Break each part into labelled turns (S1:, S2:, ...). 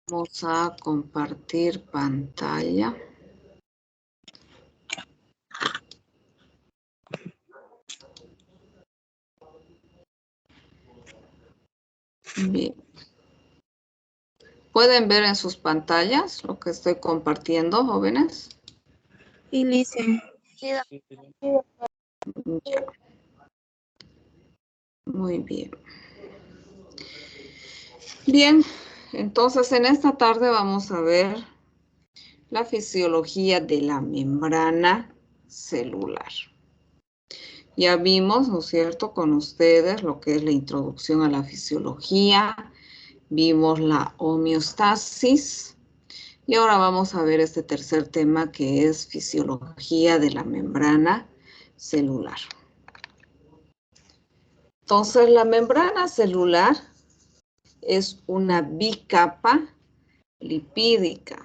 S1: Vamos a compartir pantalla. Bien. ¿Pueden ver en sus pantallas lo que estoy compartiendo, jóvenes?
S2: Sí, listen.
S1: Ya. Muy bien. Bien, entonces en esta tarde vamos a ver la fisiología de la membrana celular. Ya vimos, ¿no es cierto?, con ustedes lo que es la introducción a la fisiología, vimos la homeostasis y ahora vamos a ver este tercer tema que es fisiología de la membrana celular. Entonces, la membrana celular es una bicapa lipídica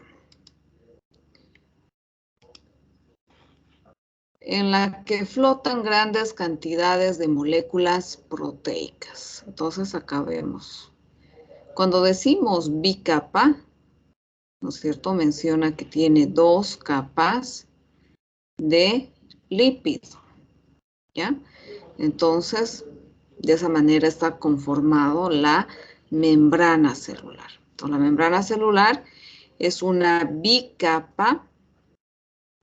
S1: en la que flotan grandes cantidades de moléculas proteicas. Entonces, acá vemos. Cuando decimos bicapa, ¿no es cierto?, menciona que tiene 2 capas de lípido, ¿ya? Entonces, de esa manera está conformado la membrana celular. Entonces, la membrana celular es una bicapa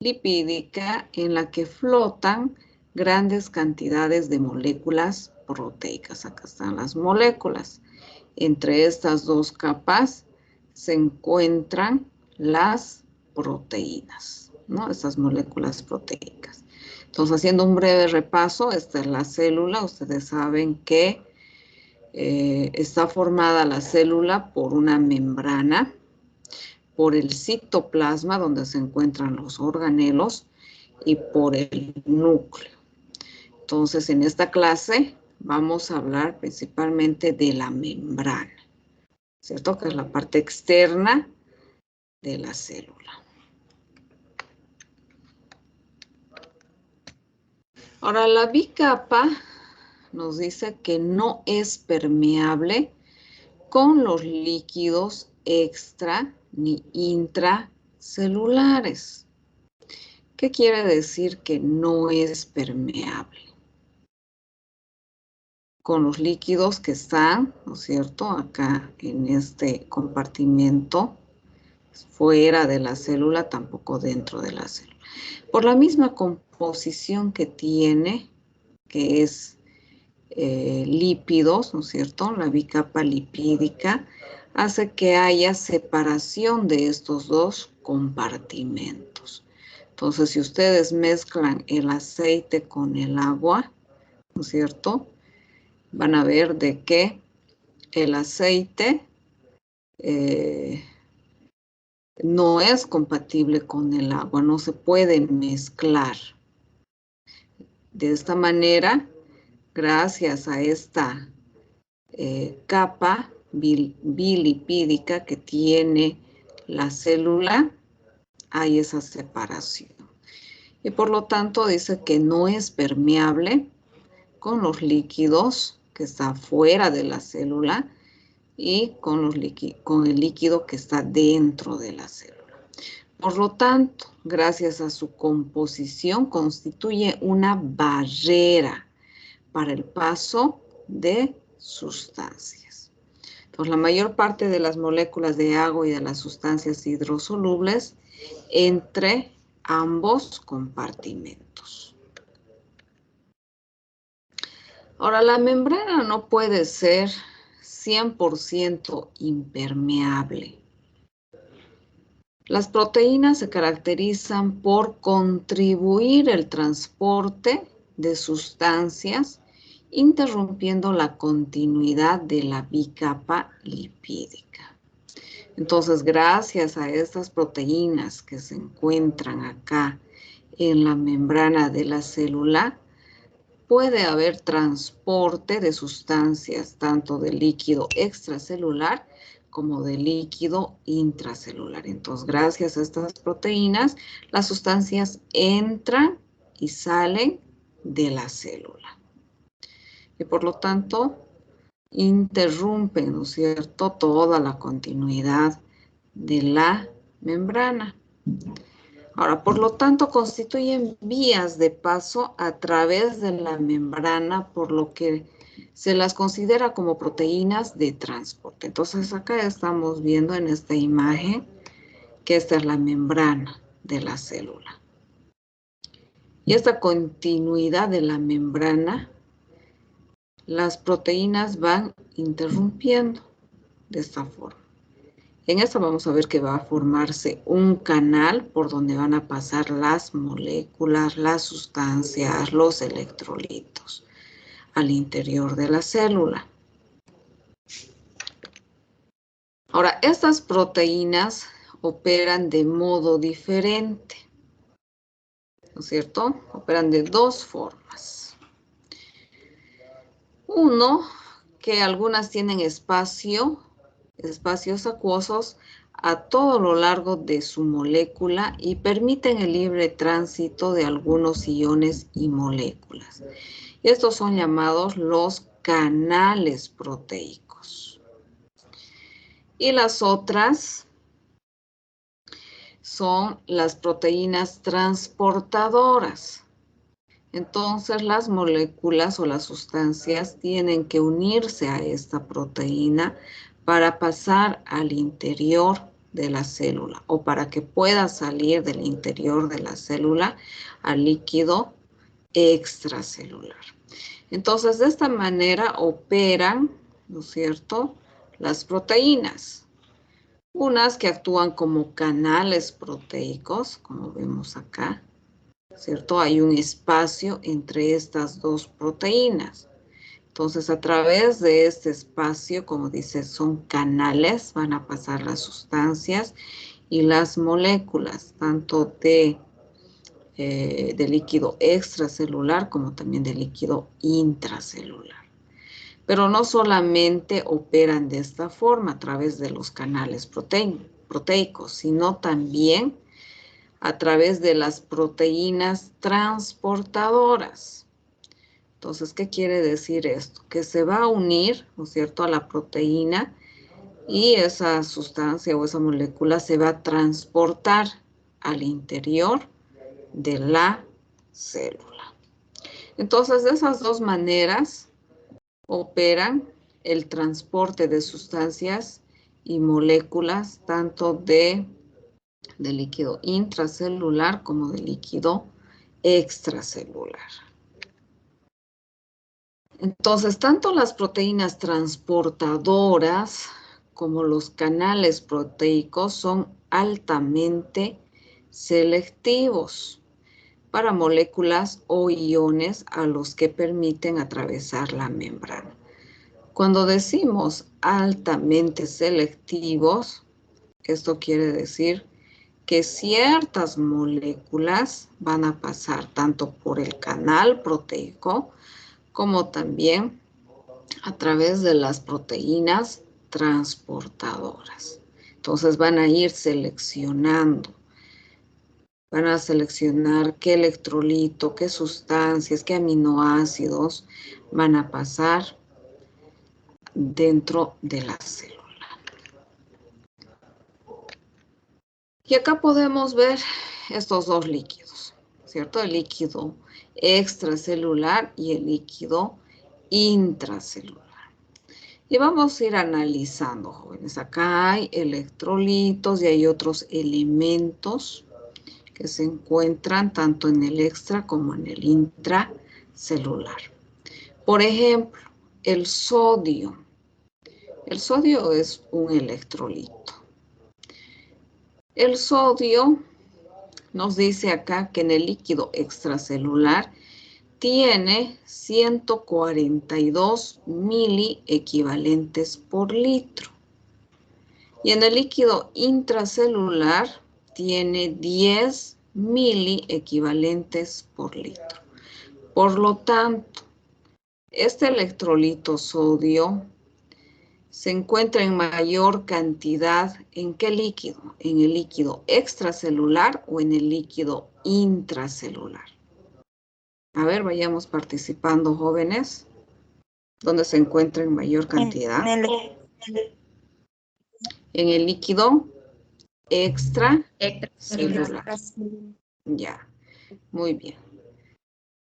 S1: lipídica en la que flotan grandes cantidades de moléculas proteicas. Acá están las moléculas. Entre estas 2 capas se encuentran las proteínas, ¿no? Estas moléculas proteicas. Entonces, haciendo un breve repaso, esta es la célula. Ustedes saben que está formada la célula por una membrana, por el citoplasma, donde se encuentran los organelos, y por el núcleo. Entonces, en esta clase vamos a hablar principalmente de la membrana, ¿cierto? Que es la parte externa de la célula. Ahora, la bicapa nos dice que no es permeable con los líquidos extra ni intracelulares. ¿Qué quiere decir que no es permeable? Con los líquidos que están, ¿no es cierto?, acá en este compartimento, fuera de la célula, tampoco dentro de la célula. Por la misma composición que tiene, que es lípidos, ¿no es cierto?, la bicapa lipídica, hace que haya separación de estos 2 compartimentos. Entonces, si ustedes mezclan el aceite con el agua, ¿no es cierto?, van a ver de que el aceite no es compatible con el agua, no se puede mezclar. De esta manera, gracias a esta capa bilipídica que tiene la célula, hay esa separación. Y por lo tanto dice que no es permeable con los líquidos que está fuera de la célula y con el líquido que está dentro de la célula. Por lo tanto, gracias a su composición, constituye una barrera para el paso de sustancias. Entonces, la mayor parte de las moléculas de agua y de las sustancias hidrosolubles entre ambos compartimentos. Ahora, la membrana no puede ser 100% impermeable. Las proteínas se caracterizan por contribuir el transporte de sustancias, interrumpiendo la continuidad de la bicapa lipídica. Entonces, gracias a estas proteínas que se encuentran acá en la membrana de la célula, puede haber transporte de sustancias, tanto de líquido extracelular como de líquido intracelular. Entonces, gracias a estas proteínas, las sustancias entran y salen de la célula. Y por lo tanto, interrumpen, ¿no es cierto?, toda la continuidad de la membrana. Ahora, por lo tanto, constituyen vías de paso a través de la membrana, por lo que se las considera como proteínas de transporte. Entonces, acá estamos viendo en esta imagen que esta es la membrana de la célula. Y esta continuidad de la membrana, las proteínas van interrumpiendo de esta forma. En esta vamos a ver que va a formarse un canal por donde van a pasar las moléculas, las sustancias, los electrolitos al interior de la célula. Ahora, estas proteínas operan de modo diferente, ¿no es cierto? Operan de dos formas. Uno, que algunas tienen espacios acuosos a todo lo largo de su molécula y permiten el libre tránsito de algunos iones y moléculas. Y estos son llamados los canales proteicos. Y las otras son las proteínas transportadoras. Entonces, las moléculas o las sustancias tienen que unirse a esta proteína para pasar al interior de la célula o para que pueda salir del interior de la célula al líquido extracelular. Entonces, de esta manera operan, ¿no es cierto?, las proteínas. Unas que actúan como canales proteicos, como vemos acá, ¿cierto? Hay un espacio entre estas dos proteínas. Entonces, a través de este espacio, como dice, son canales, van a pasar las sustancias y las moléculas, tanto de líquido extracelular como también de líquido intracelular. Pero no solamente operan de esta forma a través de los canales proteicos, sino también a través de las proteínas transportadoras. Entonces, ¿qué quiere decir esto? Que se va a unir, ¿no es cierto?, a la proteína y esa sustancia o esa molécula se va a transportar al interior de la célula. Entonces, de esas dos maneras operan el transporte de sustancias y moléculas, tanto de líquido intracelular como de líquido extracelular. Entonces, tanto las proteínas transportadoras como los canales proteicos son altamente selectivos para moléculas o iones a los que permiten atravesar la membrana. Cuando decimos altamente selectivos, esto quiere decir que ciertas moléculas van a pasar tanto por el canal proteico como también a través de las proteínas transportadoras. Entonces van a ir seleccionando. Van a seleccionar qué electrolito, qué sustancias, qué aminoácidos van a pasar dentro de la célula. Y acá podemos ver estos dos líquidos, ¿cierto? El líquido extracelular y el líquido intracelular. Y vamos a ir analizando, jóvenes. Acá hay electrolitos y hay otros elementos que se encuentran tanto en el extra como en el intracelular. Por ejemplo, el sodio. El sodio es un electrolito. El sodio nos dice acá que en el líquido extracelular tiene 142 miliequivalentes por litro. Y en el líquido intracelular tiene 10 miliequivalentes por litro. Por lo tanto, este electrolito sodio se encuentra en mayor cantidad ¿en qué líquido? ¿En el líquido extracelular o en el líquido intracelular? A ver, vayamos participando, jóvenes. ¿Dónde se encuentra en mayor cantidad? En el líquido extracelular. Ya, muy bien.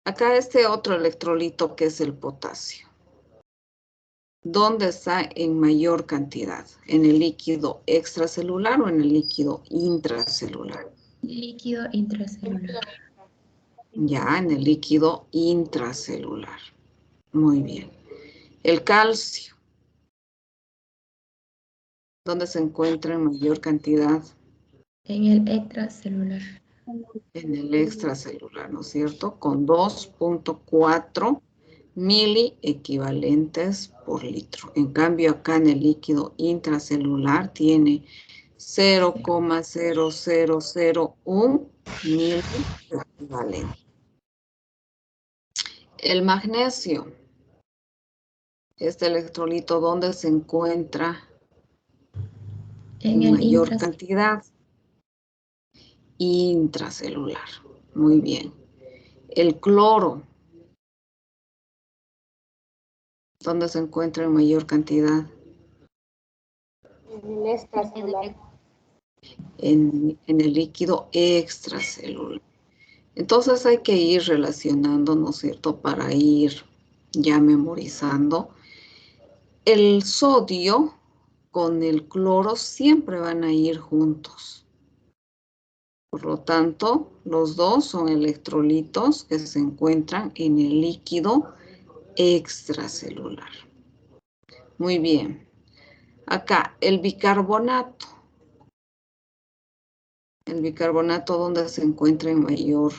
S1: Acá este otro electrolito que es el potasio. ¿Dónde está en mayor cantidad? ¿En el líquido extracelular o en el líquido intracelular?
S2: Líquido intracelular.
S1: Ya, en el líquido intracelular. Muy bien. El calcio. ¿Dónde se encuentra en mayor cantidad?
S2: En el extracelular.
S1: En el extracelular, ¿no es cierto? Con 2.4 miliequivalentes por litro. En cambio, acá en el líquido intracelular tiene 0,0001 miliequivalente. El magnesio, este electrolito, ¿dónde se encuentra
S2: En
S1: en
S2: el
S1: mayor cantidad? Intracelular. Muy bien. El cloro, ¿dónde se encuentra en mayor cantidad?
S3: En el extracelular.
S1: En el líquido extracelular. Entonces hay que ir relacionando, ¿no es cierto?, para ir ya memorizando. El sodio con el cloro siempre van a ir juntos. Por lo tanto, los dos son electrolitos que se encuentran en el líquido extracelular. Muy bien. Acá, el bicarbonato. El bicarbonato, ¿dónde se encuentra en mayor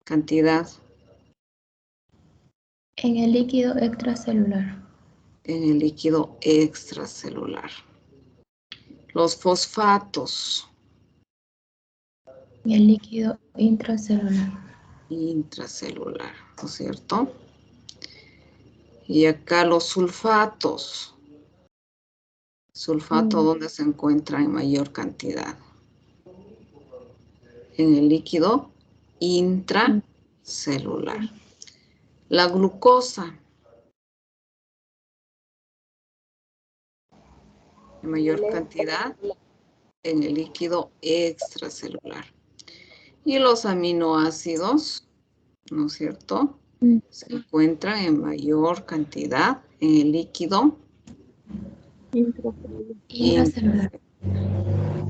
S1: cantidad?
S2: En el líquido extracelular.
S1: En el líquido extracelular. Los fosfatos.
S2: En el líquido intracelular.
S1: Intracelular, ¿no es cierto? Y acá los sulfatos. Sulfato, ¿dónde se encuentra en mayor cantidad? En el líquido intracelular. La glucosa. En mayor cantidad en el líquido extracelular. Y los aminoácidos, ¿no es cierto?, se encuentran en mayor cantidad en el líquido
S2: Intracelular.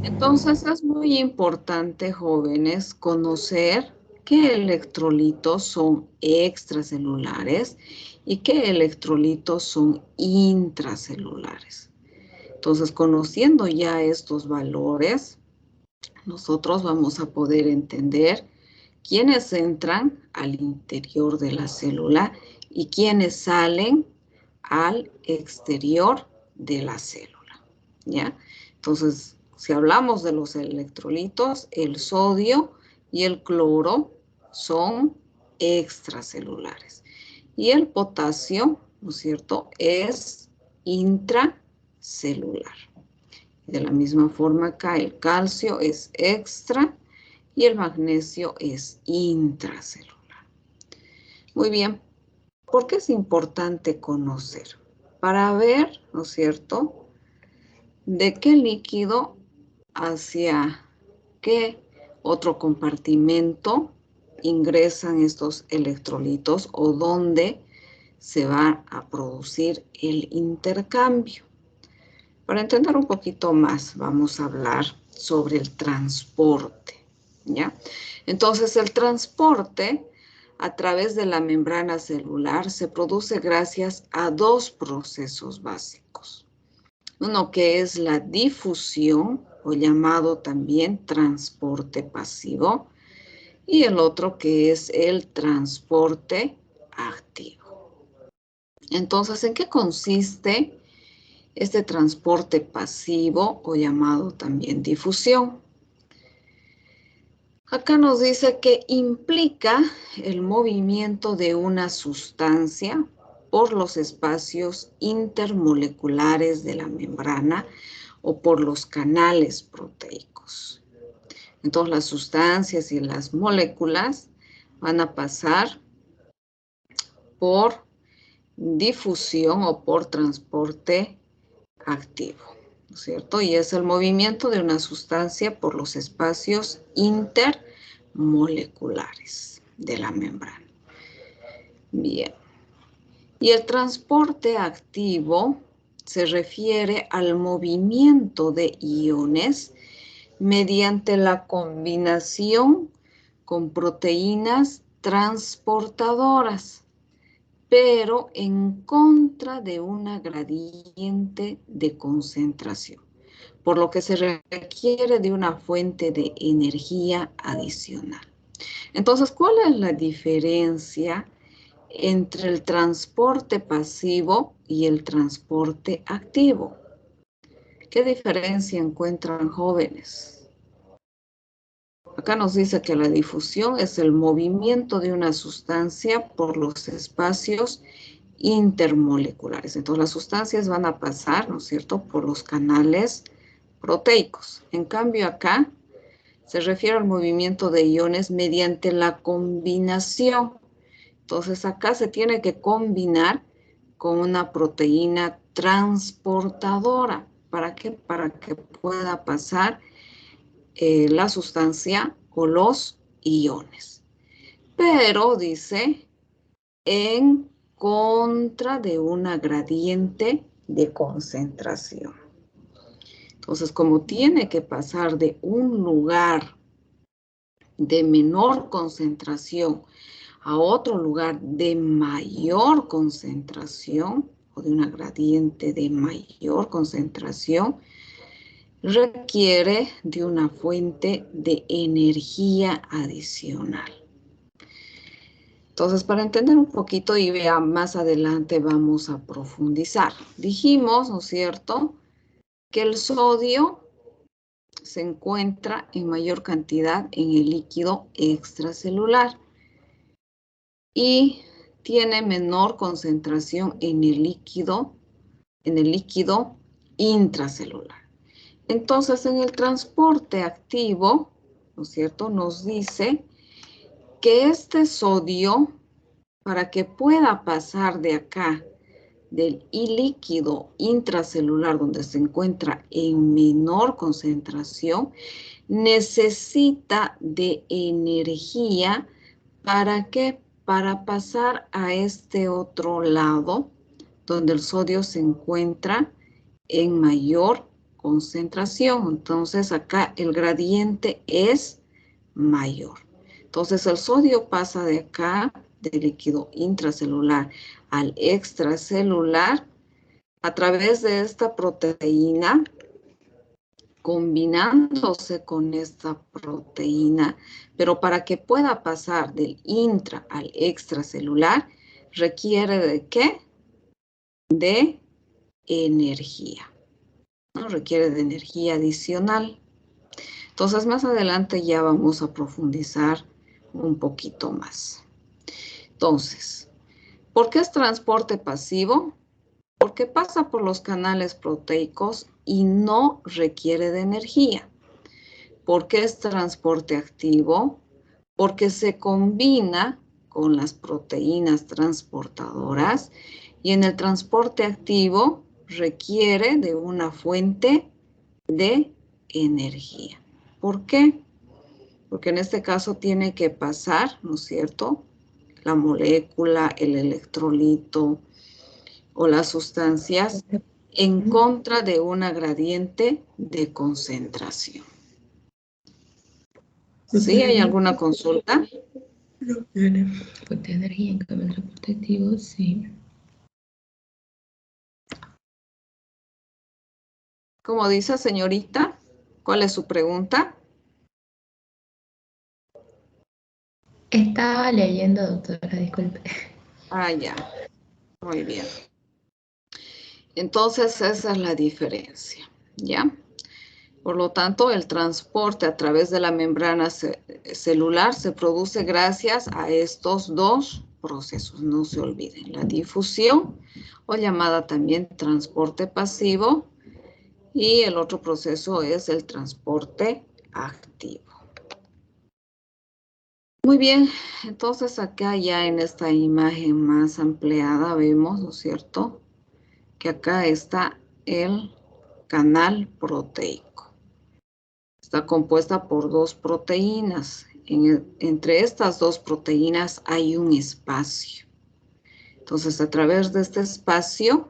S1: Entonces es muy importante, jóvenes, conocer qué electrolitos son extracelulares y qué electrolitos son intracelulares. Entonces, conociendo ya estos valores, nosotros vamos a poder entender quiénes entran al interior de la célula y quiénes salen al exterior de la célula, ¿ya? Entonces, si hablamos de los electrolitos, el sodio y el cloro son extracelulares. Y el potasio, ¿no es cierto?, es intracelular. De la misma forma acá el calcio es extra y el magnesio es intracelular. Muy bien, ¿por qué es importante conocer? Para ver, ¿no es cierto?, de qué líquido hacia qué otro compartimento ingresan estos electrolitos o dónde se va a producir el intercambio. Para entender un poquito más, vamos a hablar sobre el transporte, ¿ya? Entonces, el transporte a través de la membrana celular se produce gracias a dos procesos básicos. Uno que es la difusión, o llamado también transporte pasivo, y el otro que es el transporte activo. Entonces, ¿en qué consiste este transporte pasivo o llamado también difusión? Acá nos dice que implica el movimiento de una sustancia por los espacios intermoleculares de la membrana o por los canales proteicos. Entonces, las sustancias y las moléculas van a pasar por difusión o por transporte activo, ¿no es cierto? Y es el movimiento de una sustancia por los espacios intermoleculares de la membrana. Bien. Y el transporte activo se refiere al movimiento de iones mediante la combinación con proteínas transportadoras, pero en contra de una gradiente de concentración, por lo que se requiere de una fuente de energía adicional. Entonces, ¿cuál es la diferencia entre el transporte pasivo y el transporte activo? ¿Qué diferencia encuentran, jóvenes? Acá nos dice que la difusión es el movimiento de una sustancia por los espacios intermoleculares. Entonces, las sustancias van a pasar, ¿no es cierto?, por los canales proteicos. En cambio, acá se refiere al movimiento de iones mediante la combinación. Entonces, acá se tiene que combinar con una proteína transportadora. ¿Para qué? Para que pueda pasar la sustancia o los iones. Pero, dice, en contra de una gradiente de concentración. Entonces, como tiene que pasar de un lugar de menor concentración a otro lugar de mayor concentración o de una gradiente de mayor concentración, requiere de una fuente de energía adicional. Entonces, para entender un poquito y vea más adelante vamos a profundizar. Dijimos, ¿no es cierto?, que el sodio se encuentra en mayor cantidad en el líquido extracelular y tiene menor concentración en el líquido intracelular. Entonces, en el transporte activo, ¿no es cierto?, nos dice que este sodio, para que pueda pasar de acá, del líquido intracelular, donde se encuentra en menor concentración, necesita de energía. ¿Para qué? Para pasar a este otro lado, donde el sodio se encuentra en mayor concentración. Entonces, acá el gradiente es mayor. Entonces, el sodio pasa de acá, del líquido intracelular al extracelular, a través de esta proteína, combinándose con esta proteína, pero para que pueda pasar del intra al extracelular, requiere ¿de qué? De energía, ¿no? Requiere de energía adicional. Entonces, más adelante ya vamos a profundizar un poquito más. Entonces, ¿por qué es transporte pasivo? Porque pasa por los canales proteicos y no requiere de energía. ¿Por qué es transporte activo? Porque se combina con las proteínas transportadoras y en el transporte activo requiere de una fuente de energía. ¿Por qué? Porque en este caso tiene que pasar, ¿no es cierto?, la molécula, el electrolito o las sustancias en contra de una gradiente de concentración. ¿Sí? ¿Hay alguna consulta?
S2: No tiene fuente de energía en cambio el transporte activo, sí.
S1: Como dice, señorita, ¿cuál es su pregunta?
S2: Estaba leyendo, doctora, disculpe.
S1: Ah, ya. Muy bien. Entonces, esa es la diferencia, ¿ya? Por lo tanto, el transporte a través de la membrana celular se produce gracias a estos dos procesos, no se olviden. La difusión, o llamada también transporte pasivo, y el otro proceso es el transporte activo. Muy bien, entonces acá ya en esta imagen más ampliada vemos, ¿no es cierto?, que acá está el canal proteico. Está compuesta por 2 proteínas. Entre estas 2 proteínas hay un espacio. Entonces, a través de este espacio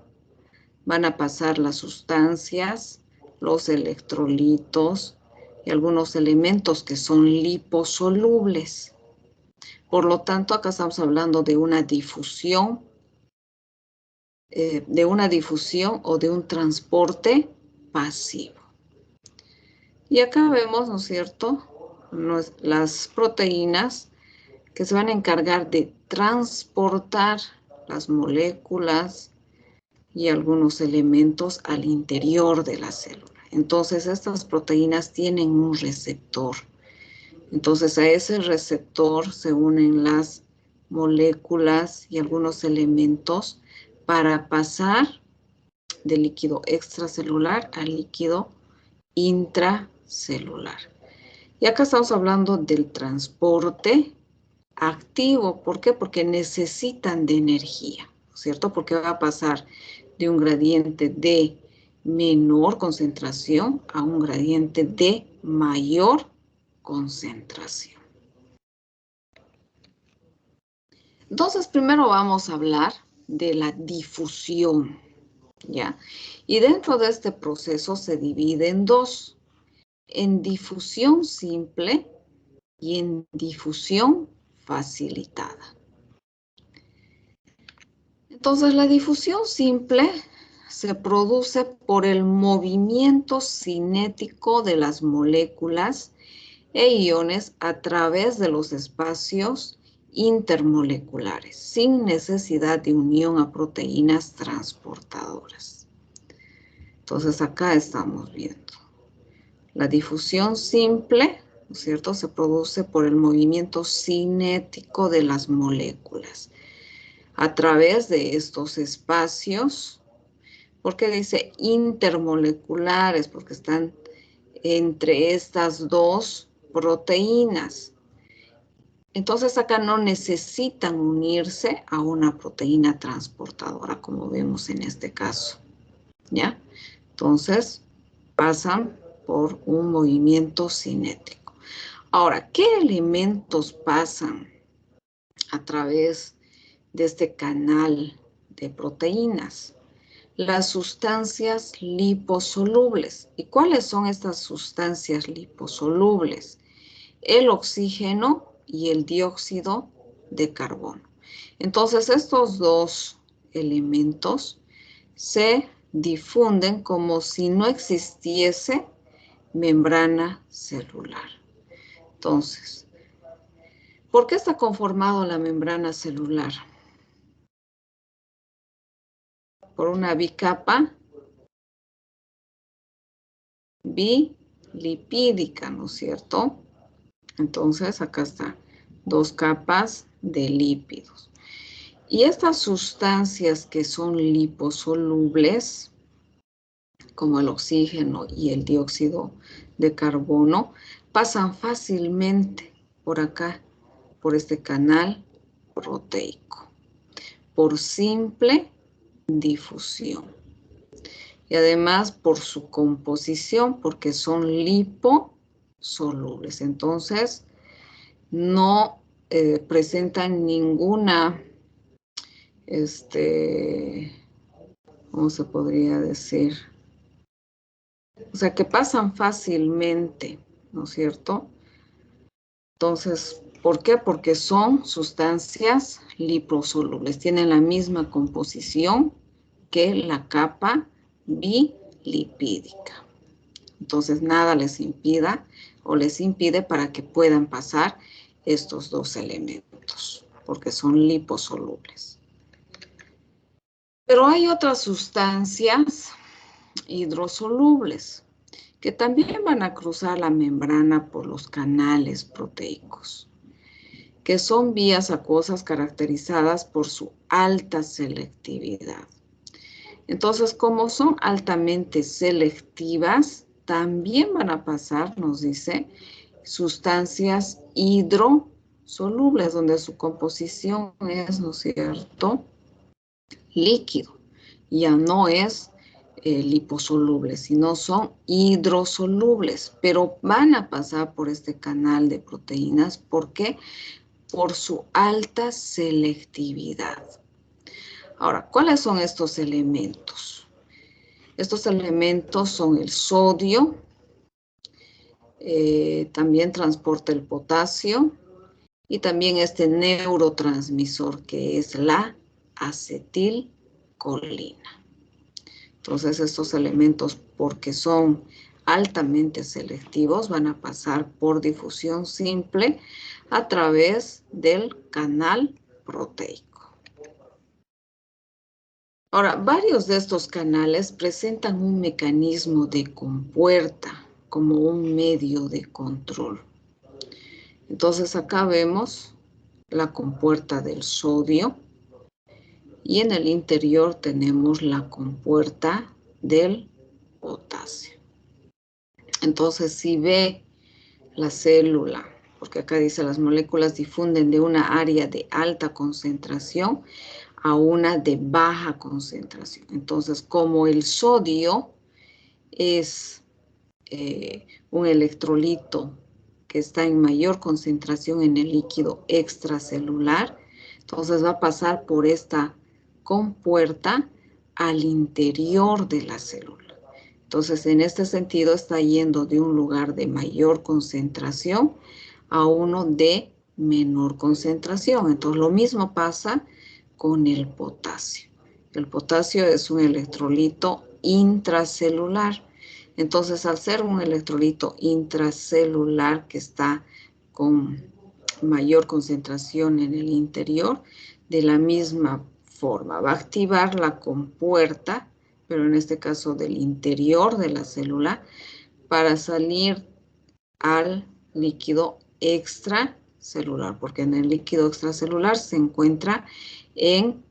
S1: van a pasar las sustancias, los electrolitos y algunos elementos que son liposolubles. Por lo tanto, acá estamos hablando de una difusión o de un transporte pasivo. Y acá vemos, ¿no es cierto?, las proteínas que se van a encargar de transportar las moléculas y algunos elementos al interior de la célula. Entonces, estas proteínas tienen un receptor. Entonces, a ese receptor se unen las moléculas y algunos elementos para pasar del líquido extracelular al líquido intracelular. Y acá estamos hablando del transporte activo. ¿Por qué? Porque necesitan de energía, ¿cierto? Porque va a pasar de un gradiente de menor concentración a un gradiente de mayor concentración. Entonces, primero vamos a hablar de la difusión, ¿ya? Y dentro de este proceso se divide en 2, en difusión simple y en difusión facilitada. Entonces, la difusión simple se produce por el movimiento cinético de las moléculas e iones a través de los espacios intermoleculares, sin necesidad de unión a proteínas transportadoras. Entonces, acá estamos viendo. La difusión simple, ¿no es cierto?, se produce por el movimiento cinético de las moléculas a través de estos espacios. ¿Por qué dice intermoleculares? Porque están entre estas 2 proteínas. Entonces, acá no necesitan unirse a una proteína transportadora, como vemos en este caso, ¿ya? Entonces, pasan por un movimiento cinético. Ahora, ¿qué elementos pasan a través de este canal de proteínas? Las sustancias liposolubles. ¿Y cuáles son estas sustancias liposolubles? El oxígeno y el dióxido de carbono. Entonces, estos 2 elementos se difunden como si no existiese membrana celular. Entonces, ¿por qué está conformado la membrana celular? Por una bicapa bilipídica, ¿no es cierto? Entonces, acá está, 2 capas de lípidos. Y estas sustancias que son liposolubles, como el oxígeno y el dióxido de carbono, pasan fácilmente por acá, por este canal proteico, por simple difusión. Y además por su composición, porque son liposolubles. Entonces, no presentan ninguna, ¿cómo se podría decir? O sea, que pasan fácilmente, ¿no es cierto? Entonces, ¿por qué? Porque son sustancias liposolubles. Tienen la misma composición que la capa bilipídica. Entonces, nada les impida o les impide para que puedan pasar estos 2 elementos, porque son liposolubles. Pero hay otras sustancias hidrosolubles que también van a cruzar la membrana por los canales proteicos, que son vías acuosas caracterizadas por su alta selectividad. Entonces, como son altamente selectivas, también van a pasar, nos dice, sustancias hidrosolubles, donde su composición es, ¿no es cierto?, líquido. Ya no es liposolubles, sino son hidrosolubles, pero van a pasar por este canal de proteínas. ¿Por qué? Por su alta selectividad. Ahora, ¿cuáles son estos elementos? Estos elementos son el sodio, también transporta el potasio y también este neurotransmisor que es la acetilcolina. Entonces estos elementos, porque son altamente selectivos, van a pasar por difusión simple a través del canal proteico. Ahora, varios de estos canales presentan un mecanismo de compuerta como un medio de control. Entonces acá vemos la compuerta del sodio y en el interior tenemos la compuerta del potasio. Entonces si ve la célula, porque acá dice las moléculas difunden de una área de alta concentración a una de baja concentración. Entonces, como el sodio es un electrolito que está en mayor concentración en el líquido extracelular, entonces va a pasar por esta compuerta al interior de la célula. Entonces, en este sentido, está yendo de un lugar de mayor concentración a uno de menor concentración. Entonces, lo mismo pasa con el potasio. El potasio es un electrolito intracelular. Entonces, al ser un electrolito intracelular que está con mayor concentración en el interior, de la misma forma va a activar la compuerta, pero en este caso del interior de la célula, para salir al líquido extracelular, porque en el líquido extracelular se encuentra en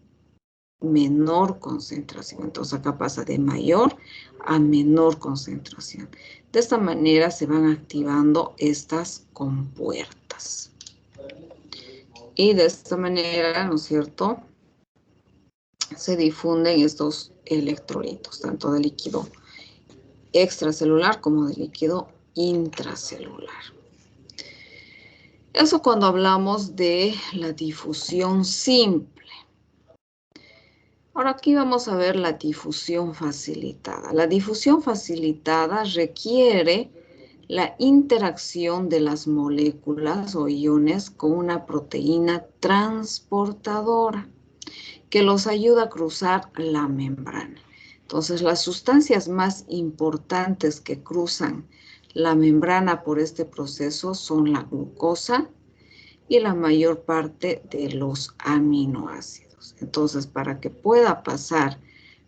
S1: menor concentración. Entonces acá pasa de mayor a menor concentración. De esta manera se van activando estas compuertas. Y de esta manera, ¿no es cierto?, se difunden estos electrolitos, tanto de líquido extracelular como de líquido intracelular. Eso cuando hablamos de la difusión simple. Ahora aquí vamos a ver la difusión facilitada. La difusión facilitada requiere la interacción de las moléculas o iones con una proteína transportadora que los ayuda a cruzar la membrana. Entonces, las sustancias más importantes que cruzan la membrana por este proceso son la glucosa y la mayor parte de los aminoácidos. Entonces, para que pueda pasar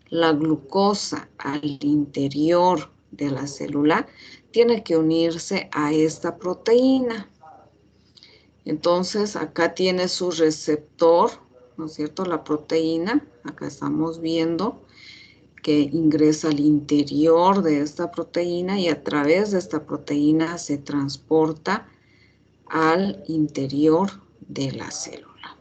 S1: la glucosa al interior de la célula, tiene que unirse a esta proteína. Entonces, acá tiene su receptor, ¿no es cierto?, la proteína. Acá estamos viendo que ingresa al interior de esta proteína y a través de esta proteína se transporta al interior de la célula.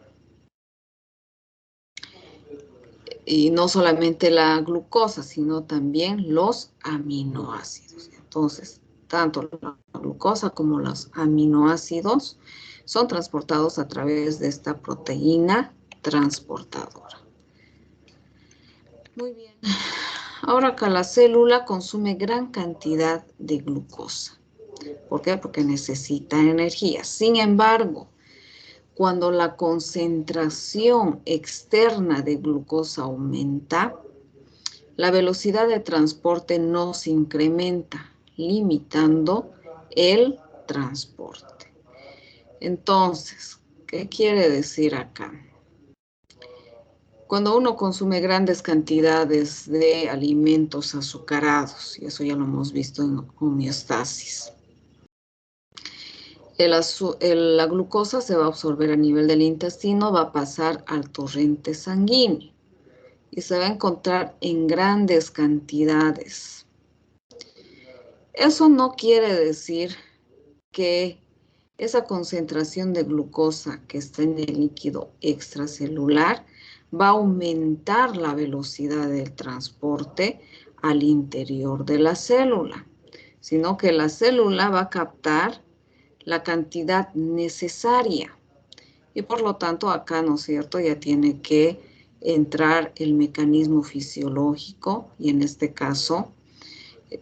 S1: Y no solamente la glucosa, sino también los aminoácidos. Entonces, tanto la glucosa como los aminoácidos son transportados a través de esta proteína transportadora. Muy bien. Ahora acá la célula consume gran cantidad de glucosa. ¿Por qué? Porque necesita energía. Sin embargo, cuando la concentración externa de glucosa aumenta, la velocidad de transporte no se incrementa, limitando el transporte. Entonces, ¿qué quiere decir acá? Cuando uno consume grandes cantidades de alimentos azucarados, y eso ya lo hemos visto en homeostasis, la glucosa se va a absorber a nivel del intestino, va a pasar al torrente sanguíneo y se va a encontrar en grandes cantidades. Eso no quiere decir que esa concentración de glucosa que está en el líquido extracelular va a aumentar la velocidad del transporte al interior de la célula, sino que la célula va a captar la cantidad necesaria. Y por lo tanto acá, ¿no es cierto?, ya tiene que entrar el mecanismo fisiológico y en este caso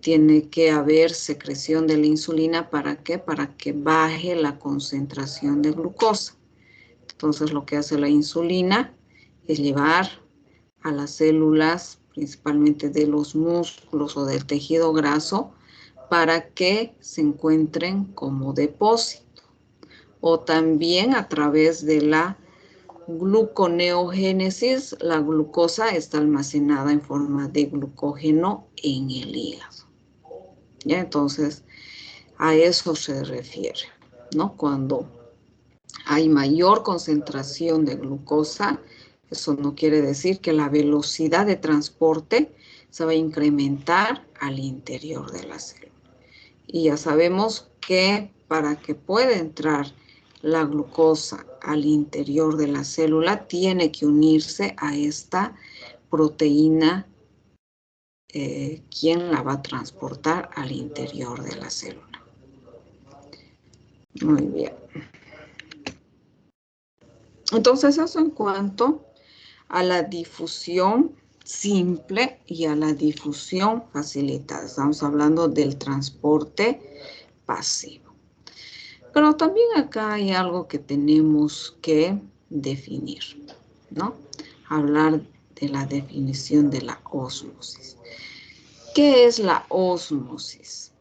S1: tiene que haber secreción de la insulina. ¿Para qué? Para que baje la concentración de glucosa. Entonces lo que hace la insulina es llevar a las células, principalmente de los músculos o del tejido graso, para que se encuentren como depósito. O también a través de la gluconeogénesis, la glucosa está almacenada en forma de glucógeno en el hígado. ¿Ya? Entonces, a eso se refiere, ¿no? Cuando hay mayor concentración de glucosa, eso no quiere decir que la velocidad de transporte se va a incrementar al interior de la célula. Y ya sabemos que para que pueda entrar la glucosa al interior de la célula, tiene que unirse a esta proteína, quien la va a transportar al interior de la célula. Muy bien. Entonces, eso en cuanto a la difusión simple y a la difusión facilitada. Estamos hablando del transporte pasivo. Pero también acá hay algo que tenemos que definir, ¿no? Hablar de la definición de la ósmosis. ¿Qué es la ósmosis?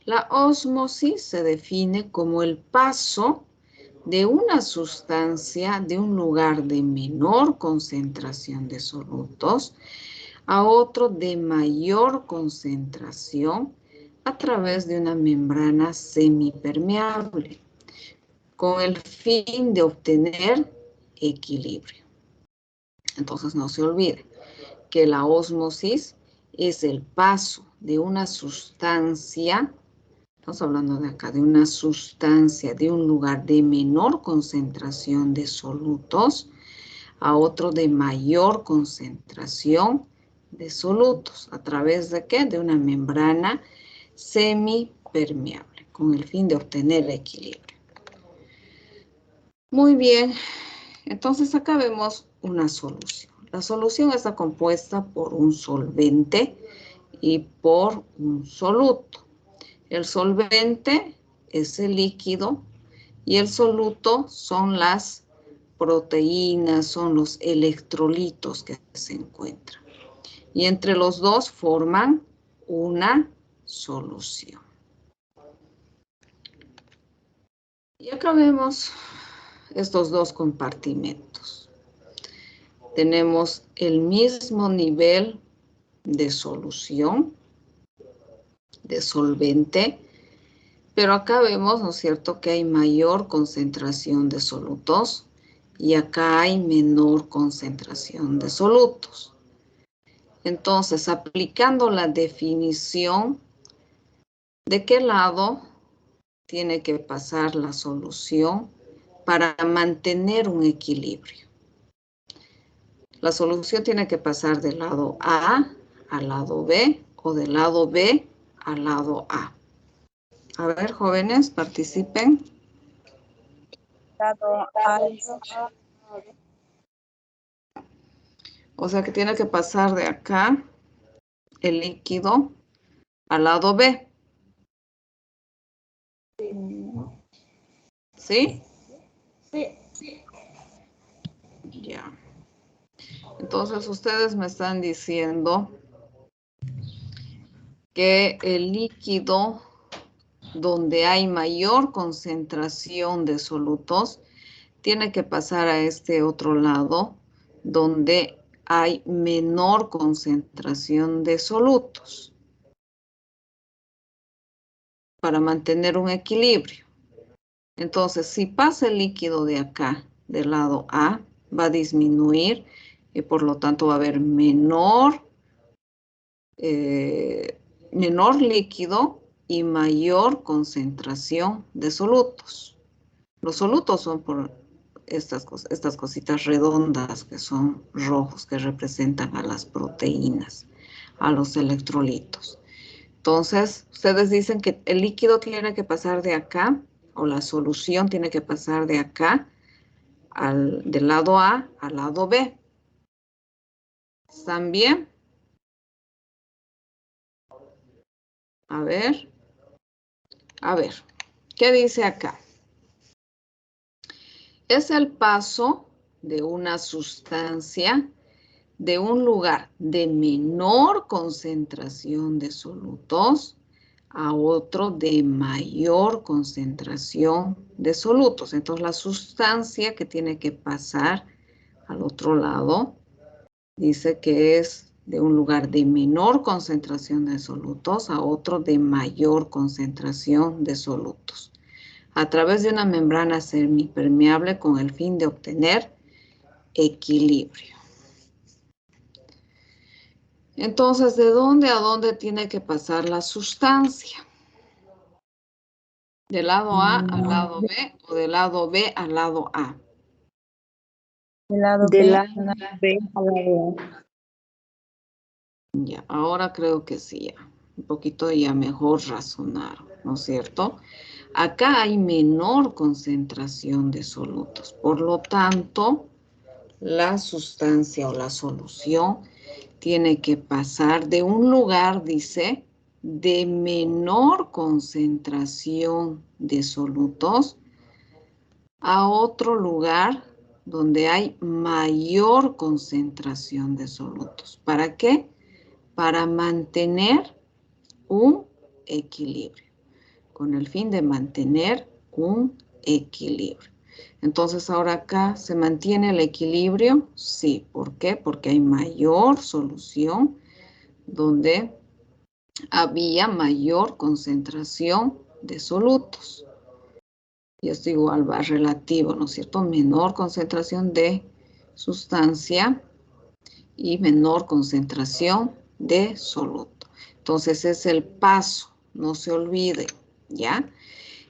S1: La ósmosis se define como el paso de una sustancia de un lugar de menor concentración de solutos a otro de mayor concentración a través de una membrana semipermeable, con el fin de obtener equilibrio. Entonces no se olvide que la ósmosis es el paso de una sustancia, estamos hablando de acá, de una sustancia de un lugar de menor concentración de solutos a otro de mayor concentración de solutos. ¿A través de qué? De una membrana semipermeable, con el fin de obtener equilibrio. Muy bien, entonces acá vemos una solución. La solución está compuesta por un solvente y por un soluto. El solvente es el líquido y el soluto son las proteínas, son los electrolitos que se encuentran. Y entre los dos forman una solución. Y acá vemos estos dos compartimentos. Tenemos el mismo nivel de solución, de solvente, pero acá vemos, ¿no es cierto?, que hay mayor concentración de solutos y acá hay menor concentración de solutos. Entonces, aplicando la definición, ¿de qué lado tiene que pasar la solución para mantener un equilibrio? La solución tiene que pasar del lado A al lado B o del lado B al lado A. A ver, jóvenes, participen.
S3: Lado A.
S1: O sea que tiene que pasar de acá el líquido al lado B. ¿Sí?
S3: Sí.
S1: Ya. Entonces ustedes me están diciendo que el líquido donde hay mayor concentración de solutos tiene que pasar a este otro lado donde hay menor concentración de solutos para mantener un equilibrio. Entonces, si pasa el líquido de acá, del lado A, va a disminuir y por lo tanto va a haber menor líquido y mayor concentración de solutos. Los solutos son por estas cositas redondas que son rojos, que representan a las proteínas. a los electrolitos. Entonces, ustedes dicen que el líquido tiene que pasar de acá, o la solución tiene que pasar de acá, del lado A al lado B. ¿Están bien? A ver, ¿qué dice acá? Es el paso de una sustancia de un lugar de menor concentración de solutos a otro de mayor concentración de solutos. Entonces, la sustancia que tiene que pasar al otro lado dice que es de un lugar de menor concentración de solutos a otro de mayor concentración de solutos, a través de una membrana semipermeable con el fin de obtener equilibrio. Entonces, ¿de dónde a dónde tiene que pasar la sustancia? ¿Del lado A al lado B o del lado B al lado A?
S3: Del lado
S4: De
S3: B.
S4: la B a la B.
S1: Ya, ahora creo que sí, ya. Un poquito ya mejor razonar, ¿no es cierto? Acá hay menor concentración de solutos. Por lo tanto, la sustancia o la solución tiene que pasar de un lugar, dice, de menor concentración de solutos a otro lugar donde hay mayor concentración de solutos. ¿Para qué? Para mantener un equilibrio, con el fin de mantener un equilibrio. Entonces, ahora acá, ¿se mantiene el equilibrio? Sí. ¿Por qué? Porque hay mayor solución donde había mayor concentración de solutos. Y esto igual va relativo, ¿no es cierto? Menor concentración de sustancia y menor concentración de soluto. Entonces, es el paso, no se olvide, ¿ya?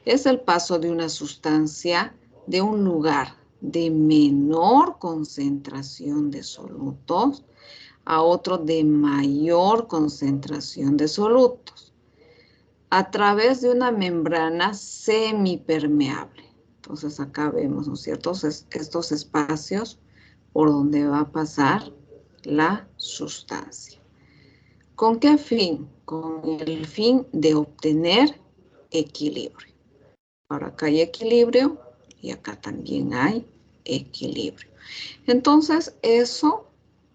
S1: Es el paso de una sustancia de un lugar de menor concentración de solutos a otro de mayor concentración de solutos, a través de una membrana semipermeable. Entonces acá vemos, ¿no es cierto?, estos espacios por donde va a pasar la sustancia. ¿Con qué fin? Con el fin de obtener equilibrio. Ahora acá hay equilibrio y acá también hay equilibrio. Entonces eso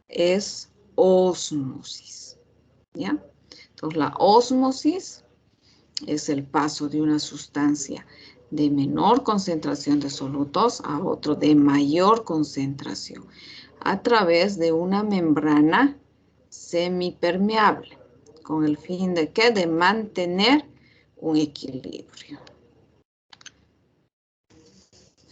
S1: es ósmosis, ¿ya? Entonces la ósmosis es el paso de una sustancia de menor concentración de solutos a otro de mayor concentración a través de una membrana semipermeable, con el fin de ¿qué? De mantener un equilibrio.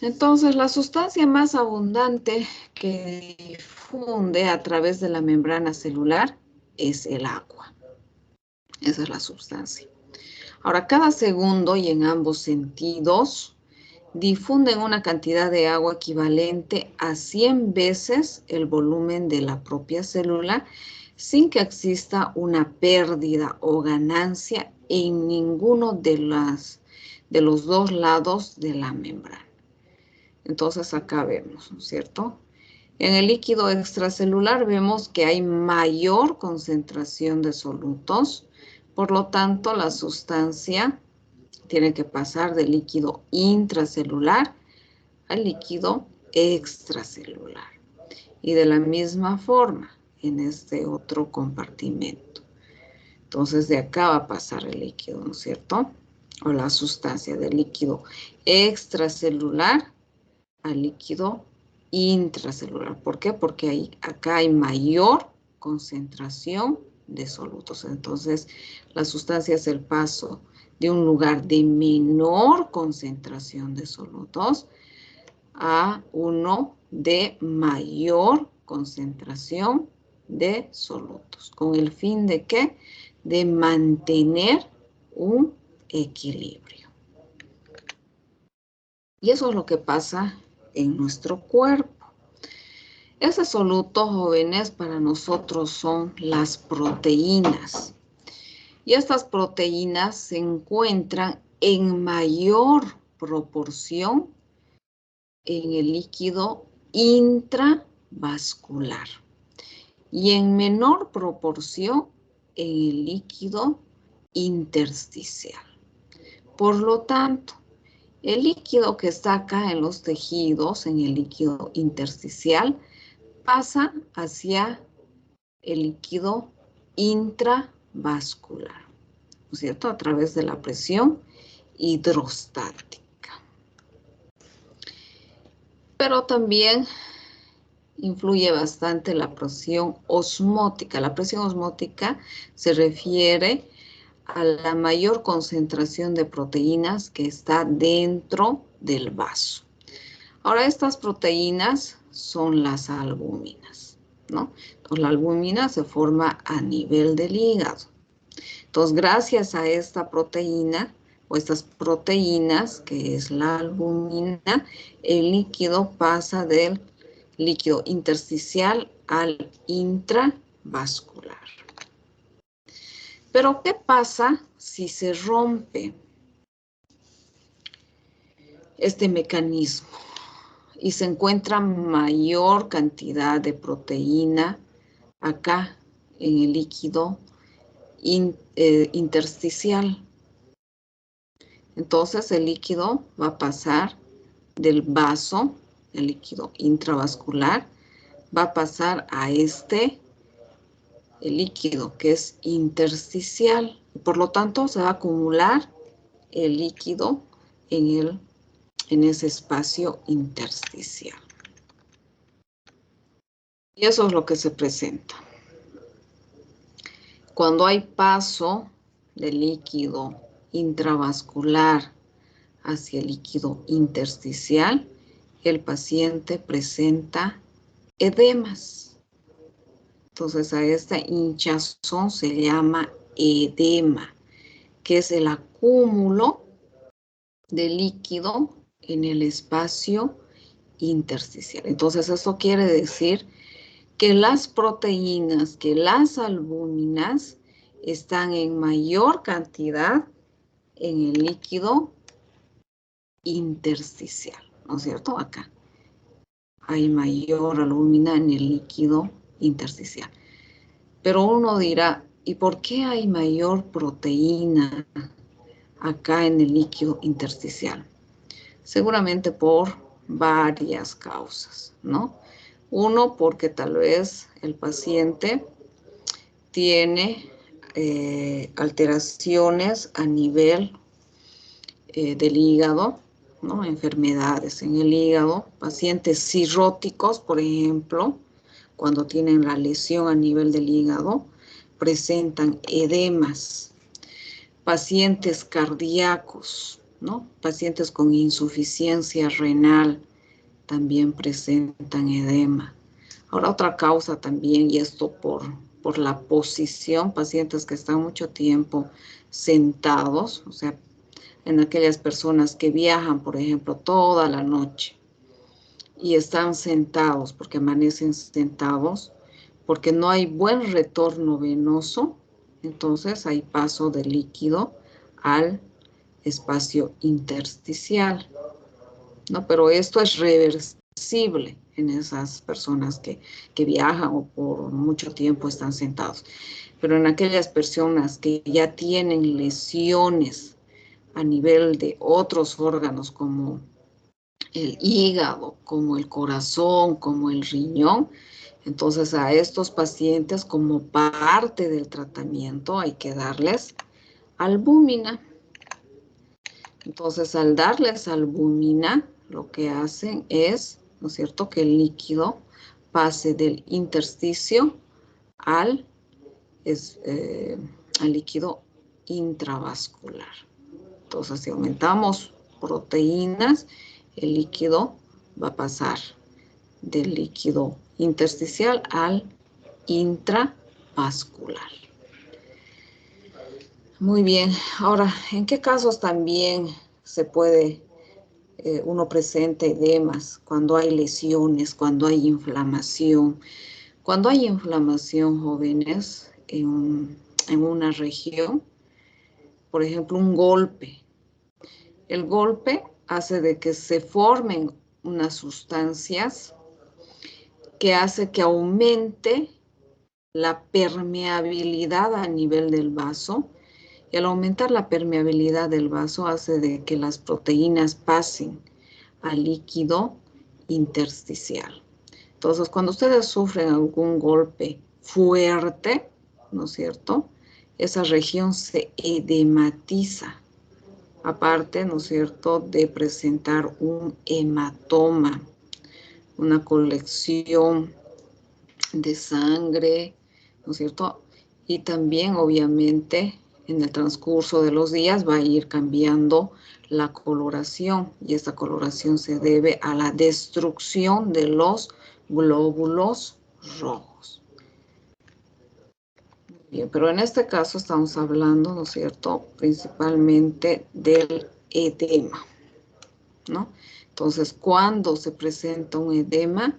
S1: Entonces, la sustancia más abundante que difunde a través de la membrana celular es el agua. Esa es la sustancia. Ahora, cada segundo y en ambos sentidos difunden una cantidad de agua equivalente a 100 veces el volumen de la propia célula sin que exista una pérdida o ganancia en ninguno de los dos lados de la membrana. Entonces acá vemos, ¿no es cierto? En el líquido extracelular vemos que hay mayor concentración de solutos, por lo tanto la sustancia tiene que pasar del líquido intracelular al líquido extracelular. Y de la misma forma en este otro compartimento. Entonces de acá va a pasar el líquido, ¿no es cierto? O la sustancia del líquido extracelular al líquido intracelular. ¿Por qué? Porque acá hay mayor concentración de solutos. Entonces, la sustancia es el paso de un lugar de menor concentración de solutos a uno de mayor concentración de solutos. ¿Con el fin de qué? De mantener un equilibrio. Y eso es lo que pasa en nuestro cuerpo. Ese soluto, jóvenes, para nosotros son las proteínas. Y estas proteínas se encuentran en mayor proporción en el líquido intravascular y en menor proporción en el líquido intersticial. Por lo tanto, el líquido que está acá en los tejidos, en el líquido intersticial, pasa hacia el líquido intravascular, ¿no es cierto? A través de la presión hidrostática. Pero también influye bastante la presión osmótica. La presión osmótica se refiere a la mayor concentración de proteínas que está dentro del vaso. Ahora, estas proteínas son las albúminas, ¿no? Entonces, la albúmina se forma a nivel del hígado. Entonces, gracias a esta proteína o estas proteínas, que es la albúmina, el líquido pasa del líquido intersticial al intravascular. Pero, ¿qué pasa si se rompe este mecanismo y se encuentra mayor cantidad de proteína acá en el líquido intersticial? Entonces el líquido va a pasar del vaso, el líquido intravascular, va a pasar a el líquido que es intersticial. Por lo tanto, se va a acumular el líquido en ese espacio intersticial. Y eso es lo que se presenta. Cuando hay paso del líquido intravascular hacia el líquido intersticial, el paciente presenta edemas. Entonces, a esta hinchazón se llama edema, que es el acúmulo de líquido en el espacio intersticial. Entonces, esto quiere decir que las proteínas, que las albúminas están en mayor cantidad en el líquido intersticial, ¿no es cierto? Acá hay mayor albúmina en el líquido intersticial. Pero uno dirá, ¿y por qué hay mayor proteína acá en el líquido intersticial? Seguramente por varias causas, ¿no? Uno, porque tal vez el paciente tiene alteraciones a nivel del hígado, ¿no? Enfermedades en el hígado, pacientes cirróticos, por ejemplo, cuando tienen la lesión a nivel del hígado, presentan edemas. Pacientes cardíacos, ¿no? Pacientes con insuficiencia renal también presentan edema. Ahora, otra causa también, y esto por la posición, pacientes que están mucho tiempo sentados, o sea, en aquellas personas que viajan, por ejemplo, toda la noche y están sentados porque amanecen sentados, porque no hay buen retorno venoso, entonces hay paso de líquido al espacio intersticial, ¿no? Pero esto es reversible en esas personas que viajan o por mucho tiempo están sentados. Pero en aquellas personas que ya tienen lesiones a nivel de otros órganos como el hígado, como el corazón, como el riñón, entonces a estos pacientes como parte del tratamiento hay que darles albúmina. Entonces al darles albúmina, lo que hacen es, ¿no es cierto?, que el líquido pase del intersticio al líquido intravascular. Entonces, si aumentamos proteínas, el líquido va a pasar del líquido intersticial al intravascular. Muy bien. Ahora, ¿en qué casos también se puede uno presenta edemas, cuando hay lesiones, cuando hay inflamación. Cuando hay inflamación, jóvenes, en una región, por ejemplo, un golpe. El golpe hace de que se formen unas sustancias que hace que aumente la permeabilidad a nivel del vaso. Y al aumentar la permeabilidad del vaso hace de que las proteínas pasen al líquido intersticial. Entonces, cuando ustedes sufren algún golpe fuerte, ¿no es cierto?, esa región se edematiza. Aparte, ¿no es cierto?, de presentar un hematoma, una colección de sangre, ¿no es cierto? Y también, obviamente, en el transcurso de los días va a ir cambiando la coloración, y esta coloración se debe a la destrucción de los glóbulos rojos. Bien, pero en este caso estamos hablando, ¿no es cierto?, principalmente del edema, ¿no? Entonces, ¿cuándo se presenta un edema?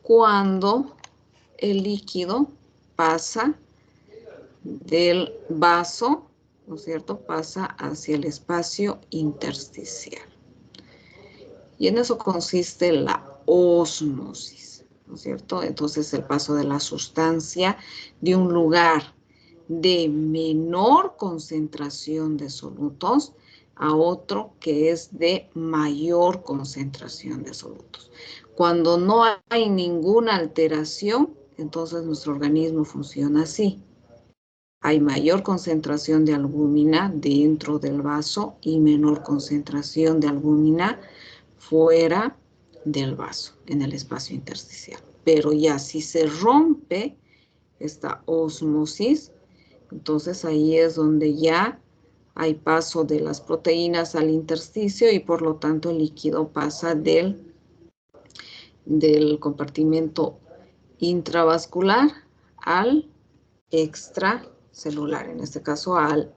S1: Cuando el líquido pasa del vaso, ¿no es cierto?, pasa hacia el espacio intersticial. Y en eso consiste la ósmosis, ¿no es cierto? Entonces, el paso de la sustancia de un lugar de menor concentración de solutos a otro que es de mayor concentración de solutos. Cuando no hay ninguna alteración, entonces nuestro organismo funciona así. Hay mayor concentración de albúmina dentro del vaso y menor concentración de albúmina fuera del vaso, en el espacio intersticial. Pero ya si se rompe esta ósmosis, entonces ahí es donde ya hay paso de las proteínas al intersticio y por lo tanto el líquido pasa del compartimento intravascular al extracelular, en este caso al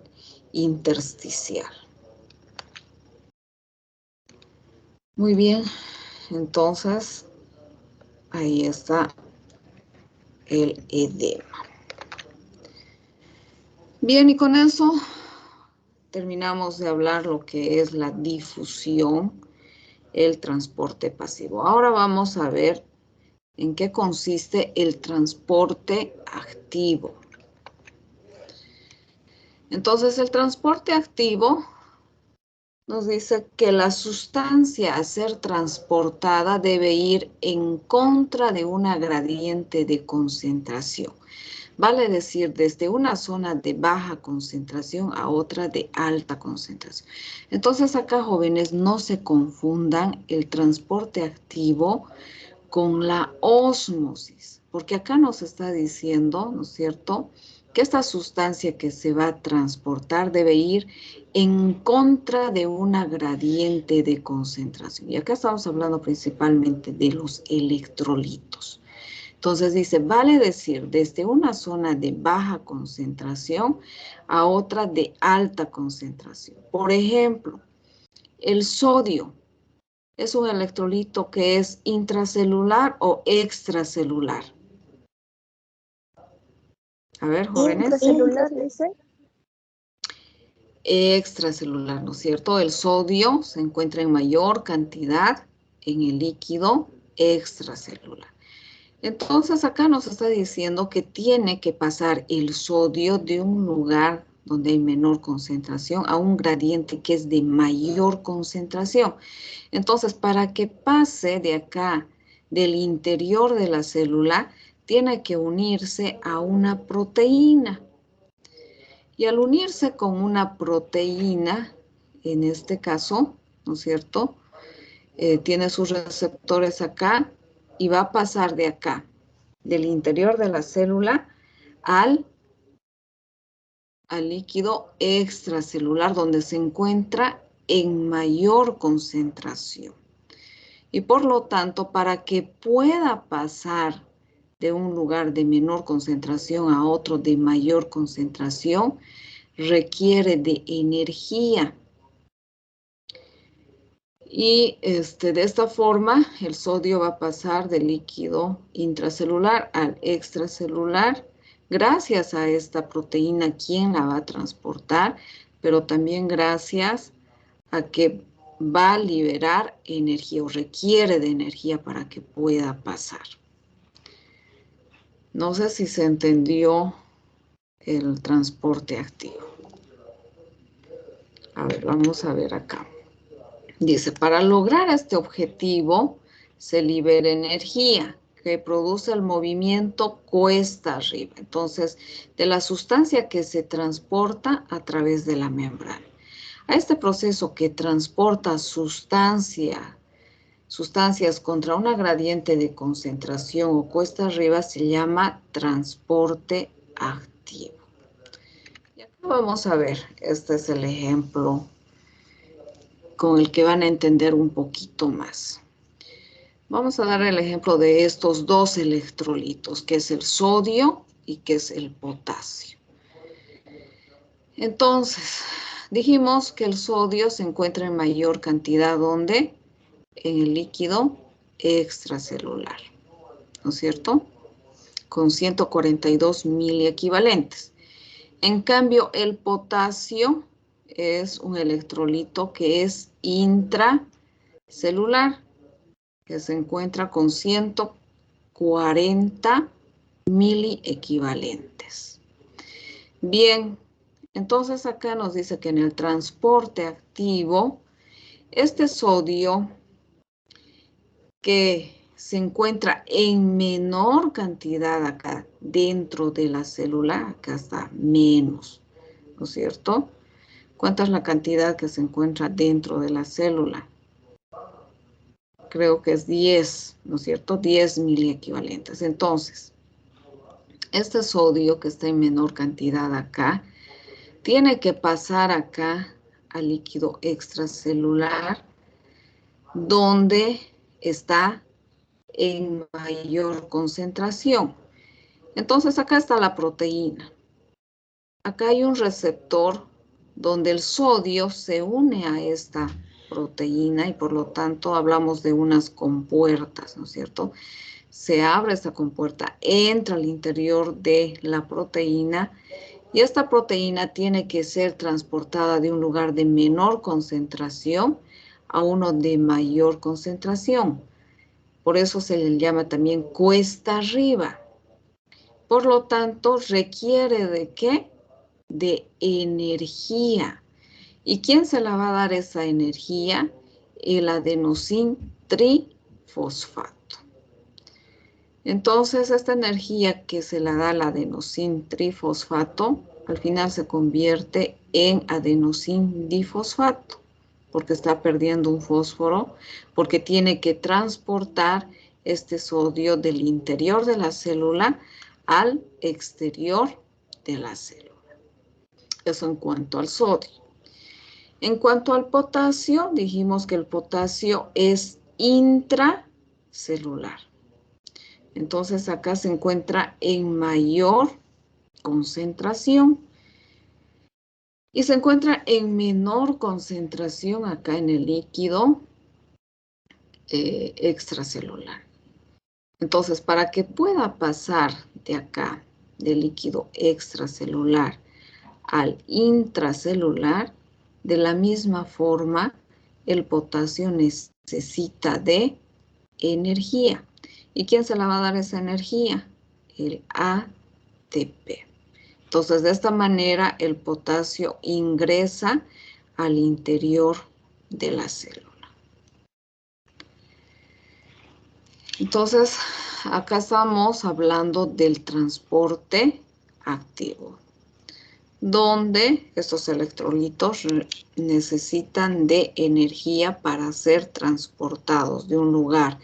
S1: intersticial. Muy bien, entonces ahí está el edema. Bien, y con eso terminamos de hablar lo que es la difusión, el transporte pasivo. Ahora vamos a ver en qué consiste el transporte activo. Entonces, el transporte activo nos dice que la sustancia a ser transportada debe ir en contra de una gradiente de concentración. Vale decir, desde una zona de baja concentración a otra de alta concentración. Entonces, acá, jóvenes, no se confundan el transporte activo con la ósmosis, porque acá nos está diciendo, ¿no es cierto?, que esta sustancia que se va a transportar debe ir en contra de una gradiente de concentración. Y acá estamos hablando principalmente de los electrolitos. Entonces dice, vale decir, desde una zona de baja concentración a otra de alta concentración. Por ejemplo, el sodio es un electrolito que es intracelular o extracelular. A ver, jóvenes.
S3: Intracelular, dice.
S1: Extracelular, ¿no es cierto? El sodio se encuentra en mayor cantidad en el líquido extracelular. Entonces, acá nos está diciendo que tiene que pasar el sodio de un lugar donde hay menor concentración a un gradiente que es de mayor concentración. Entonces, para que pase de acá, del interior de la célula, tiene que unirse a una proteína. Y al unirse con una proteína, en este caso, ¿no es cierto?, tiene sus receptores acá y va a pasar de acá, del interior de la célula al líquido extracelular, donde se encuentra en mayor concentración. Y por lo tanto, para que pueda pasar de un lugar de menor concentración a otro de mayor concentración, requiere de energía. Y de esta forma, el sodio va a pasar del líquido intracelular al extracelular gracias a esta proteína, quien la va a transportar, pero también gracias a que va a liberar energía o requiere de energía para que pueda pasar. No sé si se entendió el transporte activo. A ver, vamos a ver acá. Dice, para lograr este objetivo, se libera energía que produce el movimiento cuesta arriba. Entonces, de la sustancia que se transporta a través de la membrana. A este proceso que transporta sustancias contra una gradiente de concentración o cuesta arriba se llama transporte activo. Y acá vamos a ver, este es el ejemplo con el que van a entender un poquito más. Vamos a dar el ejemplo de estos dos electrolitos, que es el sodio y que es el potasio. Entonces, dijimos que el sodio se encuentra en mayor cantidad, ¿dónde? En el líquido extracelular, ¿no es cierto? Con 142 miliequivalentes. En cambio, el potasio es un electrolito que es intracelular, que se encuentra con 140 miliequivalentes. Bien, entonces acá nos dice que en el transporte activo, este sodio que se encuentra en menor cantidad acá dentro de la célula, acá está menos, ¿no es cierto? ¿Cuánta es la cantidad que se encuentra dentro de la célula? Creo que es 10, ¿no es cierto? 10 miliequivalentes. Entonces, este sodio que está en menor cantidad acá, tiene que pasar acá al líquido extracelular, donde está en mayor concentración. Entonces, acá está la proteína. Acá hay un receptor donde el sodio se une a esta proteína y por lo tanto hablamos de unas compuertas, ¿no es cierto? Se abre esta compuerta, entra al interior de la proteína y esta proteína tiene que ser transportada de un lugar de menor concentración a uno de mayor concentración. Por eso se le llama también cuesta arriba. Por lo tanto, requiere ¿de qué? De energía. ¿Y quién se la va a dar esa energía? El adenosín trifosfato. Entonces, esta energía que se la da al adenosín trifosfato, al final se convierte en adenosín difosfato, porque está perdiendo un fósforo, porque tiene que transportar este sodio del interior de la célula al exterior de la célula. Eso en cuanto al sodio. En cuanto al potasio, dijimos que el potasio es intracelular. Entonces acá se encuentra en mayor concentración y se encuentra en menor concentración acá en el líquido extracelular. Entonces, para que pueda pasar de acá, del líquido extracelular al intracelular, de la misma forma, el potasio necesita de energía. ¿Y quién se la va a dar esa energía? El ATP. Entonces, de esta manera, el potasio ingresa al interior de la célula. Entonces, acá estamos hablando del transporte activo, donde estos electrolitos necesitan de energía para ser transportados de un lugar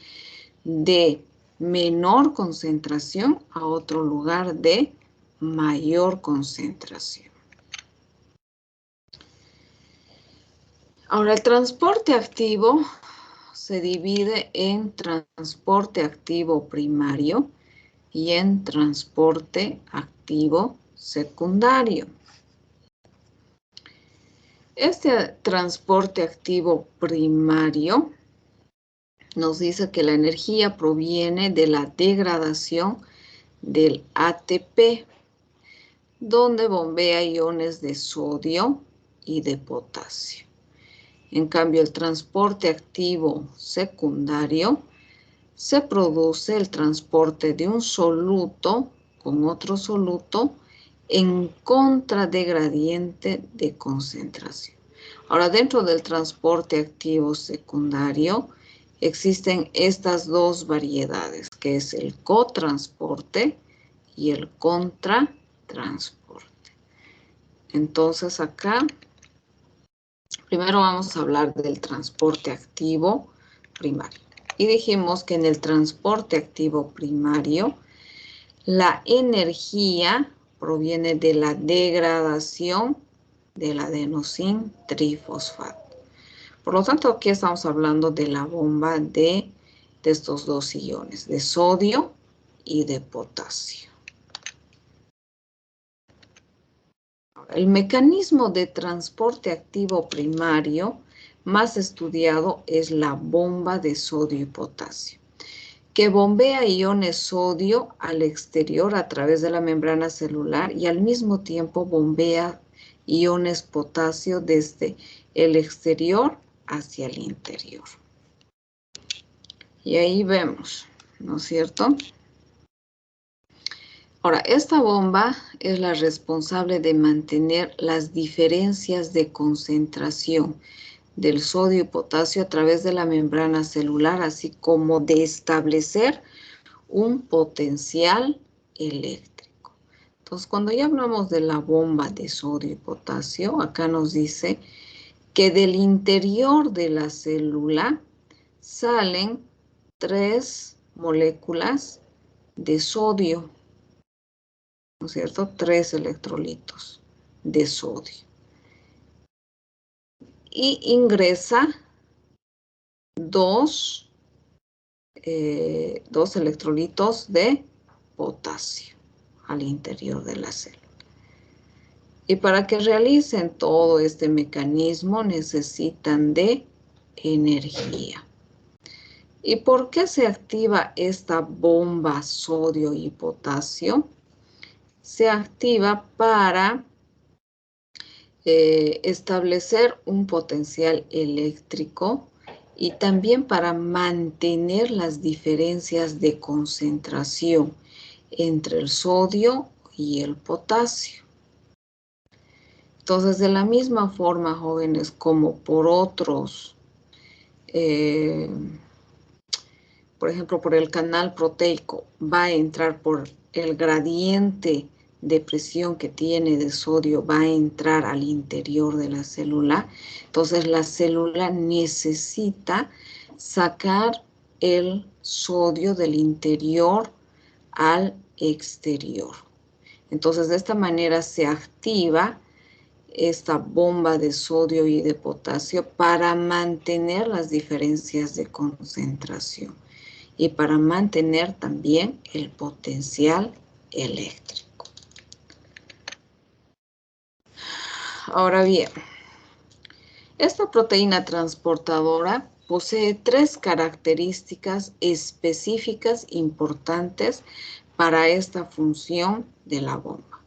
S1: de menor concentración a otro lugar de mayor concentración. Ahora, el transporte activo se divide en transporte activo primario y en transporte activo secundario. Este transporte activo primario nos dice que la energía proviene de la degradación del ATP, donde bombea iones de sodio y de potasio. En cambio, el transporte activo secundario se produce el transporte de un soluto con otro soluto en contra de gradiente de concentración. Ahora, dentro del transporte activo secundario existen estas dos variedades, que es el cotransporte y el contratransporte. Entonces, acá, primero vamos a hablar del transporte activo primario. Y dijimos que en el transporte activo primario, la energía proviene de la degradación del adenosín trifosfato. Por lo tanto, aquí estamos hablando de la bomba de estos dos iones, de sodio y de potasio. El mecanismo de transporte activo primario más estudiado es la bomba de sodio y potasio, que bombea iones sodio al exterior a través de la membrana celular y al mismo tiempo bombea iones potasio desde el exterior hacia el interior. Y ahí vemos, ¿no es cierto? Ahora, esta bomba es la responsable de mantener las diferencias de concentración del sodio y potasio a través de la membrana celular, así como de establecer un potencial eléctrico. Entonces, cuando ya hablamos de la bomba de sodio y potasio, acá nos dice que del interior de la célula salen 3 moléculas de sodio, ¿no es cierto? 3 electrolitos de sodio. Y ingresa 2 electrolitos de potasio al interior de la célula. Y para que realicen todo este mecanismo necesitan de energía. ¿Y por qué se activa esta bomba sodio y potasio? Se activa para establecer un potencial eléctrico y también para mantener las diferencias de concentración entre el sodio y el potasio. Entonces, de la misma forma, jóvenes, como por otros, por ejemplo, por el canal proteico, va a entrar por el gradiente de presión que tiene de sodio, va a entrar al interior de la célula. Entonces, la célula necesita sacar el sodio del interior al exterior. Entonces, de esta manera se activa esta bomba de sodio y de potasio para mantener las diferencias de concentración y para mantener también el potencial eléctrico. Ahora bien, esta proteína transportadora posee 3 características específicas importantes para esta función de la bomba.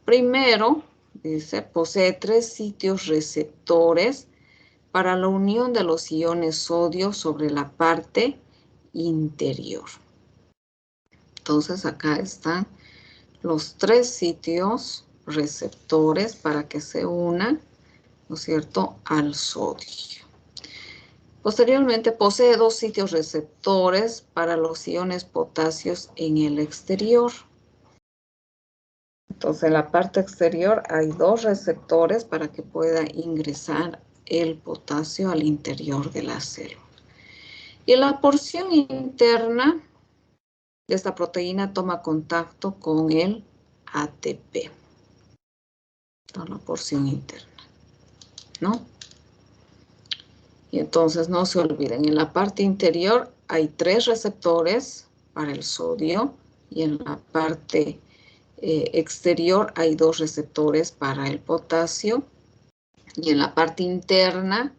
S1: Primero, dice, posee 3 sitios receptores para la unión de los iones sodio sobre la parte interior. Entonces, acá están los 3 sitios receptores para que se unan, ¿no es cierto?, al sodio. Posteriormente, posee 2 sitios receptores para los iones potasios en el exterior. Entonces, en la parte exterior hay 2 receptores para que pueda ingresar el potasio al interior de la célula. Y la porción interna de esta proteína toma contacto con el ATP. La porción interna, ¿no? Y entonces no se olviden, en la parte interior hay 3 receptores para el sodio y en la parte exterior hay 2 receptores para el potasio. Y en la parte interna,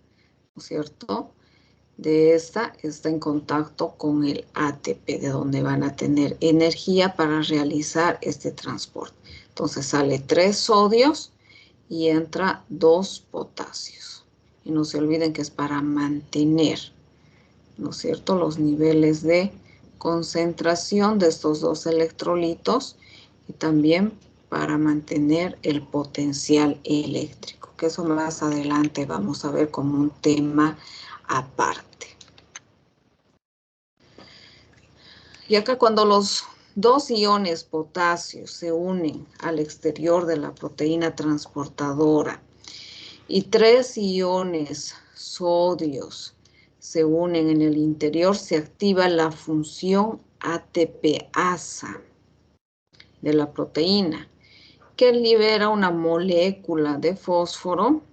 S1: ¿no es cierto?, de esta está en contacto con el ATP, de donde van a tener energía para realizar este transporte. Entonces sale 3 sodios y entra 2 potasios. Y no se olviden que es para mantener, ¿no es cierto?, los niveles de concentración de estos 2 electrolitos y también para mantener el potencial eléctrico, que eso más adelante vamos a ver como un tema aparte. Y acá cuando los 2 iones potasio se unen al exterior de la proteína transportadora y 3 iones sodios se unen en el interior, se activa la función ATPasa de la proteína, que libera una molécula de fósforo,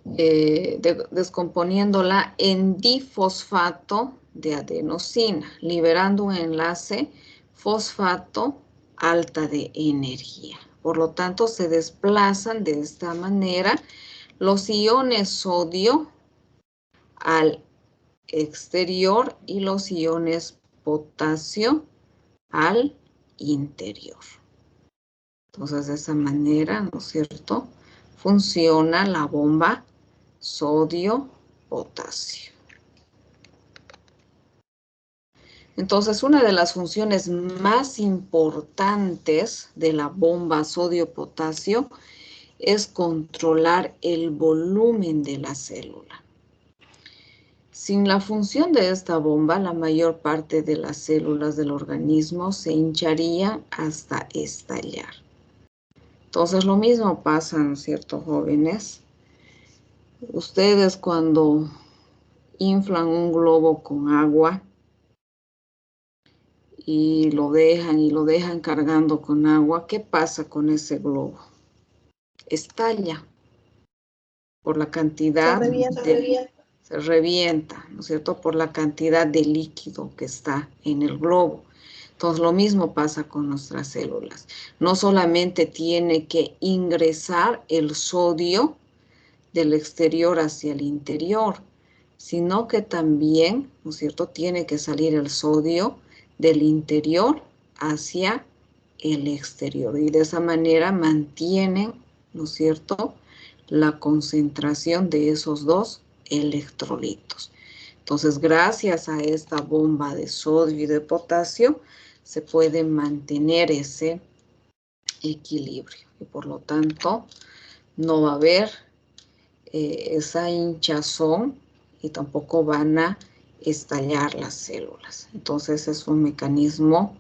S1: descomponiéndola en difosfato de adenosina, liberando un enlace fosfato alta de energía. Por lo tanto, se desplazan de esta manera los iones sodio al exterior y los iones potasio al interior. Entonces, de esa manera, ¿no es cierto?, funciona la bomba sodio-potasio. Entonces, una de las funciones más importantes de la bomba sodio-potasio es controlar el volumen de la célula. Sin la función de esta bomba, la mayor parte de las células del organismo se hincharían hasta estallar. Entonces, lo mismo pasa, ¿no es cierto, jóvenes? Ustedes cuando inflan un globo con agua y lo dejan cargando con agua, ¿qué pasa con ese globo? Estalla por la cantidad se revienta, ¿no es cierto?, por la cantidad de líquido que está en el globo. Entonces, lo mismo pasa con nuestras células. No solamente tiene que ingresar el sodio del exterior hacia el interior, sino que también, ¿no es cierto?, tiene que salir el sodio del interior hacia el exterior. Y de esa manera mantienen, ¿no es cierto?, la concentración de esos 2 electrolitos. Entonces, gracias a esta bomba de sodio y de potasio, se puede mantener ese equilibrio. Y por lo tanto, no va a haber esa hinchazón y tampoco van a estallar las células. Entonces, es un mecanismo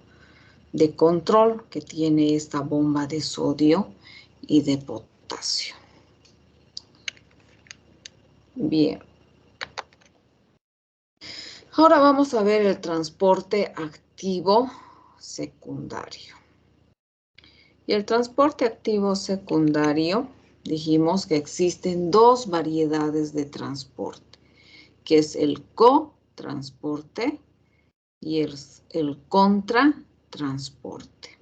S1: de control que tiene esta bomba de sodio y de potasio. Bien. Ahora vamos a ver el transporte activo secundario. Y el transporte activo secundario, dijimos que existen 2 variedades de transporte, que es el cotransporte y el contratransporte.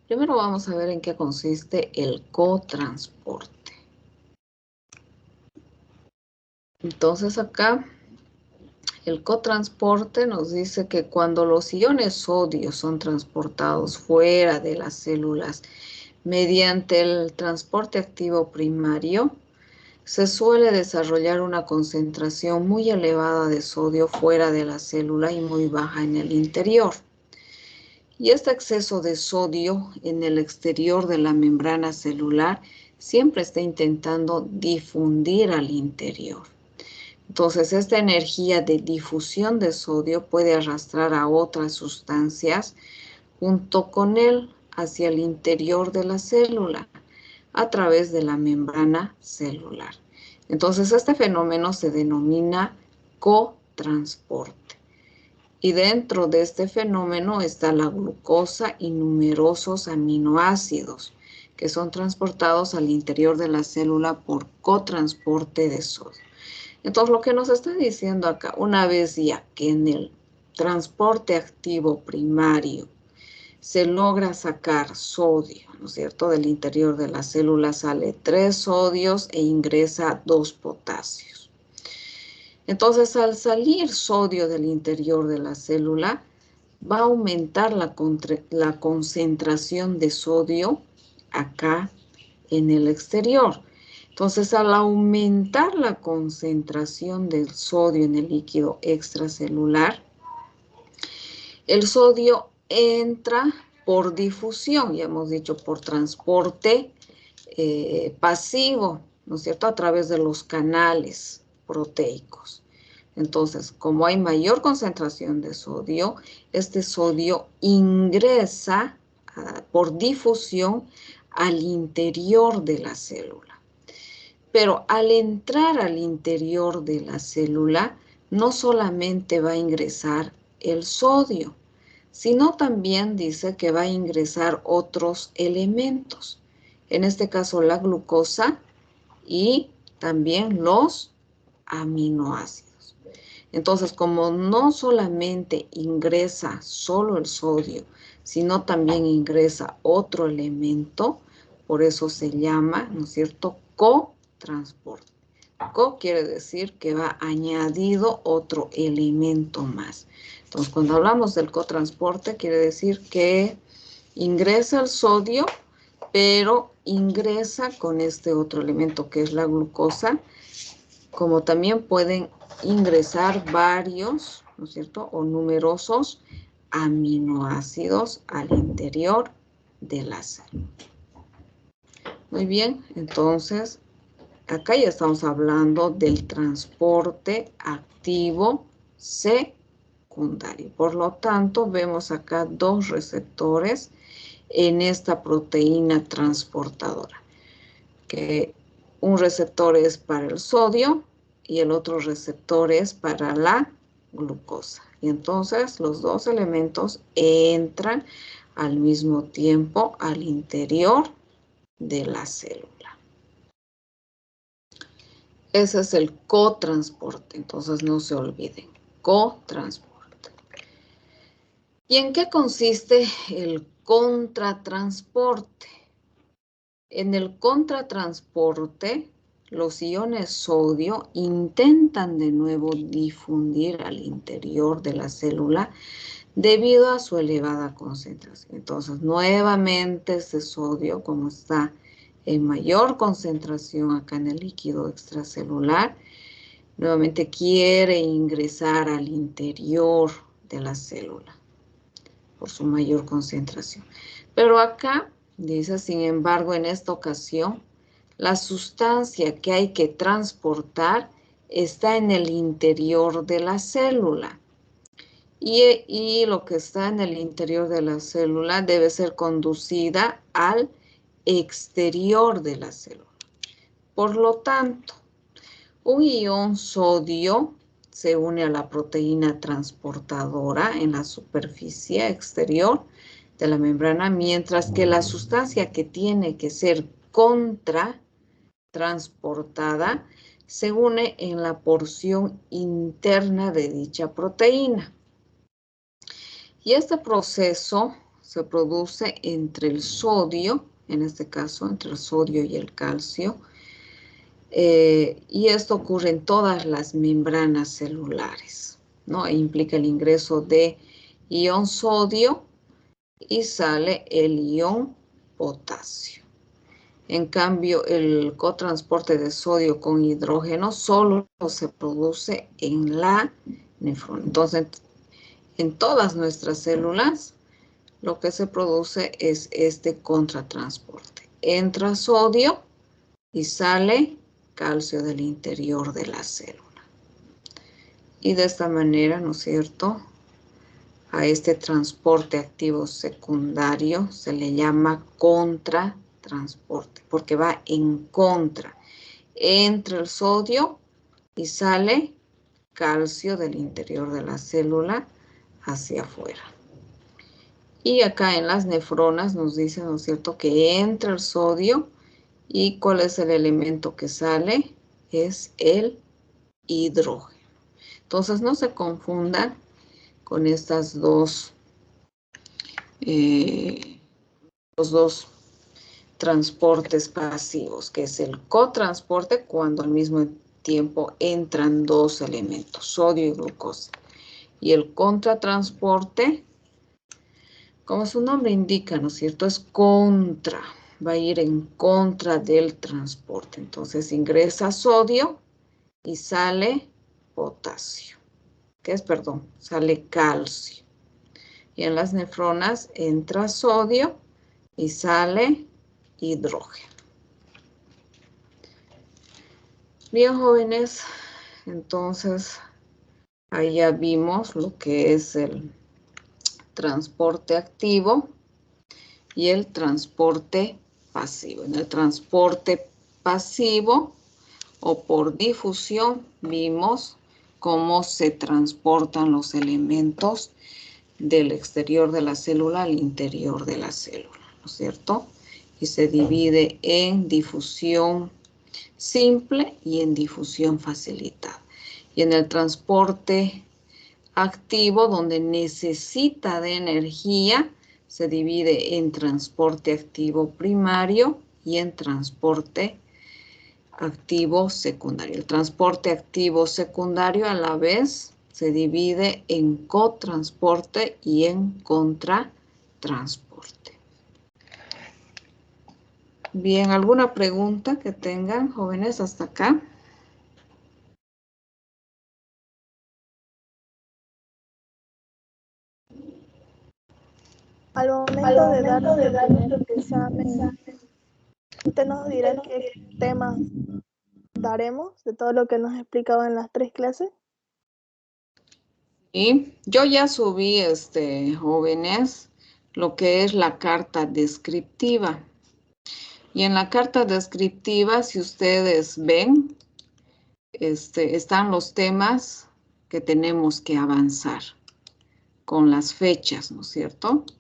S1: Primero vamos a ver en qué consiste el cotransporte. Entonces acá el cotransporte nos dice que cuando los iones sodio son transportados fuera de las células mediante el transporte activo primario, se suele desarrollar una concentración muy elevada de sodio fuera de la célula y muy baja en el interior. Y este exceso de sodio en el exterior de la membrana celular siempre está intentando difundir al interior. Entonces, esta energía de difusión de sodio puede arrastrar a otras sustancias junto con él hacia el interior de la célula a través de la membrana celular. Entonces, este fenómeno se denomina cotransporte. Y dentro de este fenómeno está la glucosa y numerosos aminoácidos que son transportados al interior de la célula por cotransporte de sodio. Entonces, lo que nos está diciendo acá, una vez ya que en el transporte activo primario se logra sacar sodio, ¿no es cierto? Del interior de la célula sale 3 sodios e ingresa 2 potasios. Entonces, al salir sodio del interior de la célula, va a aumentar la concentración de sodio acá en el exterior. Entonces, al aumentar la concentración del sodio en el líquido extracelular, el sodio entra por difusión, ya hemos dicho, por transporte pasivo, ¿no es cierto?, a través de los canales proteicos. Entonces, como hay mayor concentración de sodio, este sodio ingresa por difusión al interior de la célula. Pero al entrar al interior de la célula, no solamente va a ingresar el sodio, sino también dice que va a ingresar otros elementos. En este caso, la glucosa y también los aminoácidos. Entonces, como no solamente ingresa solo el sodio, sino también ingresa otro elemento, por eso se llama, ¿no es cierto?, cotransporte. Co quiere decir que va añadido otro elemento más. Entonces, cuando hablamos del cotransporte, quiere decir que ingresa el sodio, pero ingresa con este otro elemento que es la glucosa, como también pueden ingresar varios, ¿no es cierto?, o numerosos aminoácidos al interior de la célula. Muy bien, entonces, acá ya estamos hablando del transporte activo secundario. Por lo tanto, vemos acá 2 receptores en esta proteína transportadora, que un receptor es para el sodio y el otro receptor es para la glucosa. Y entonces los 2 elementos entran al mismo tiempo al interior de la célula. Ese es el cotransporte, entonces no se olviden, cotransporte. ¿Y en qué consiste el contratransporte? En el contratransporte, los iones sodio intentan de nuevo difundir al interior de la célula debido a su elevada concentración. Entonces, nuevamente este sodio, como está en mayor concentración acá en el líquido extracelular, nuevamente quiere ingresar al interior de la célula por su mayor concentración. Pero acá dice, sin embargo, en esta ocasión, la sustancia que hay que transportar está en el interior de la célula. Y lo que está en el interior de la célula debe ser conducida al exterior de la célula. Por lo tanto, un ion sodio se une a la proteína transportadora en la superficie exterior de la membrana, mientras que la sustancia que tiene que ser contratransportada se une en la porción interna de dicha proteína. Y este proceso se produce entre el sodio, en este caso entre el sodio y el calcio, y esto ocurre en todas las membranas celulares, ¿no? E implica el ingreso de ion sodio y sale el ion potasio. En cambio, el cotransporte de sodio con hidrógeno solo se produce en la nefrona. Entonces, en todas nuestras células, lo que se produce es este contratransporte. Entra sodio y sale calcio del interior de la célula. Y de esta manera, ¿no es cierto?, a este transporte activo secundario se le llama contratransporte, porque va en contra. Entra el sodio y sale calcio del interior de la célula hacia afuera. Y acá en las nefronas nos dice, ¿no es cierto?, que entra el sodio y ¿cuál es el elemento que sale? Es el hidrógeno. Entonces no se confundan con estas dos, los dos transportes pasivos, que es el cotransporte cuando al mismo tiempo entran dos elementos, sodio y glucosa. Y el contratransporte, como su nombre indica, ¿no es cierto? Es contra, va a ir en contra del transporte. Entonces ingresa sodio y sale potasio. ¿Qué es? Perdón, sale calcio. Y en las nefronas entra sodio y sale hidrógeno. Bien, jóvenes, entonces ahí ya vimos lo que es el transporte activo y el transporte pasivo. En el transporte pasivo o por difusión vimos cómo se transportan los elementos del exterior de la célula al interior de la célula, ¿no es cierto? Y se divide en difusión simple y en difusión facilitada. Y en el transporte activo, donde necesita de energía, se divide en transporte activo primario y en transporte activo secundario. El transporte activo secundario a la vez se divide en cotransporte y en contratransporte. Bien, ¿alguna pregunta que tengan, jóvenes, hasta acá?
S5: Al momento de dar nuestro primer examen, ¿usted nos dirá qué temas daremos de todo lo que nos ha explicado en las 3 clases?
S1: Y yo ya subí, jóvenes, lo que es la carta descriptiva. Y en la carta descriptiva, si ustedes ven, están los temas que tenemos que avanzar con las fechas, ¿no es cierto?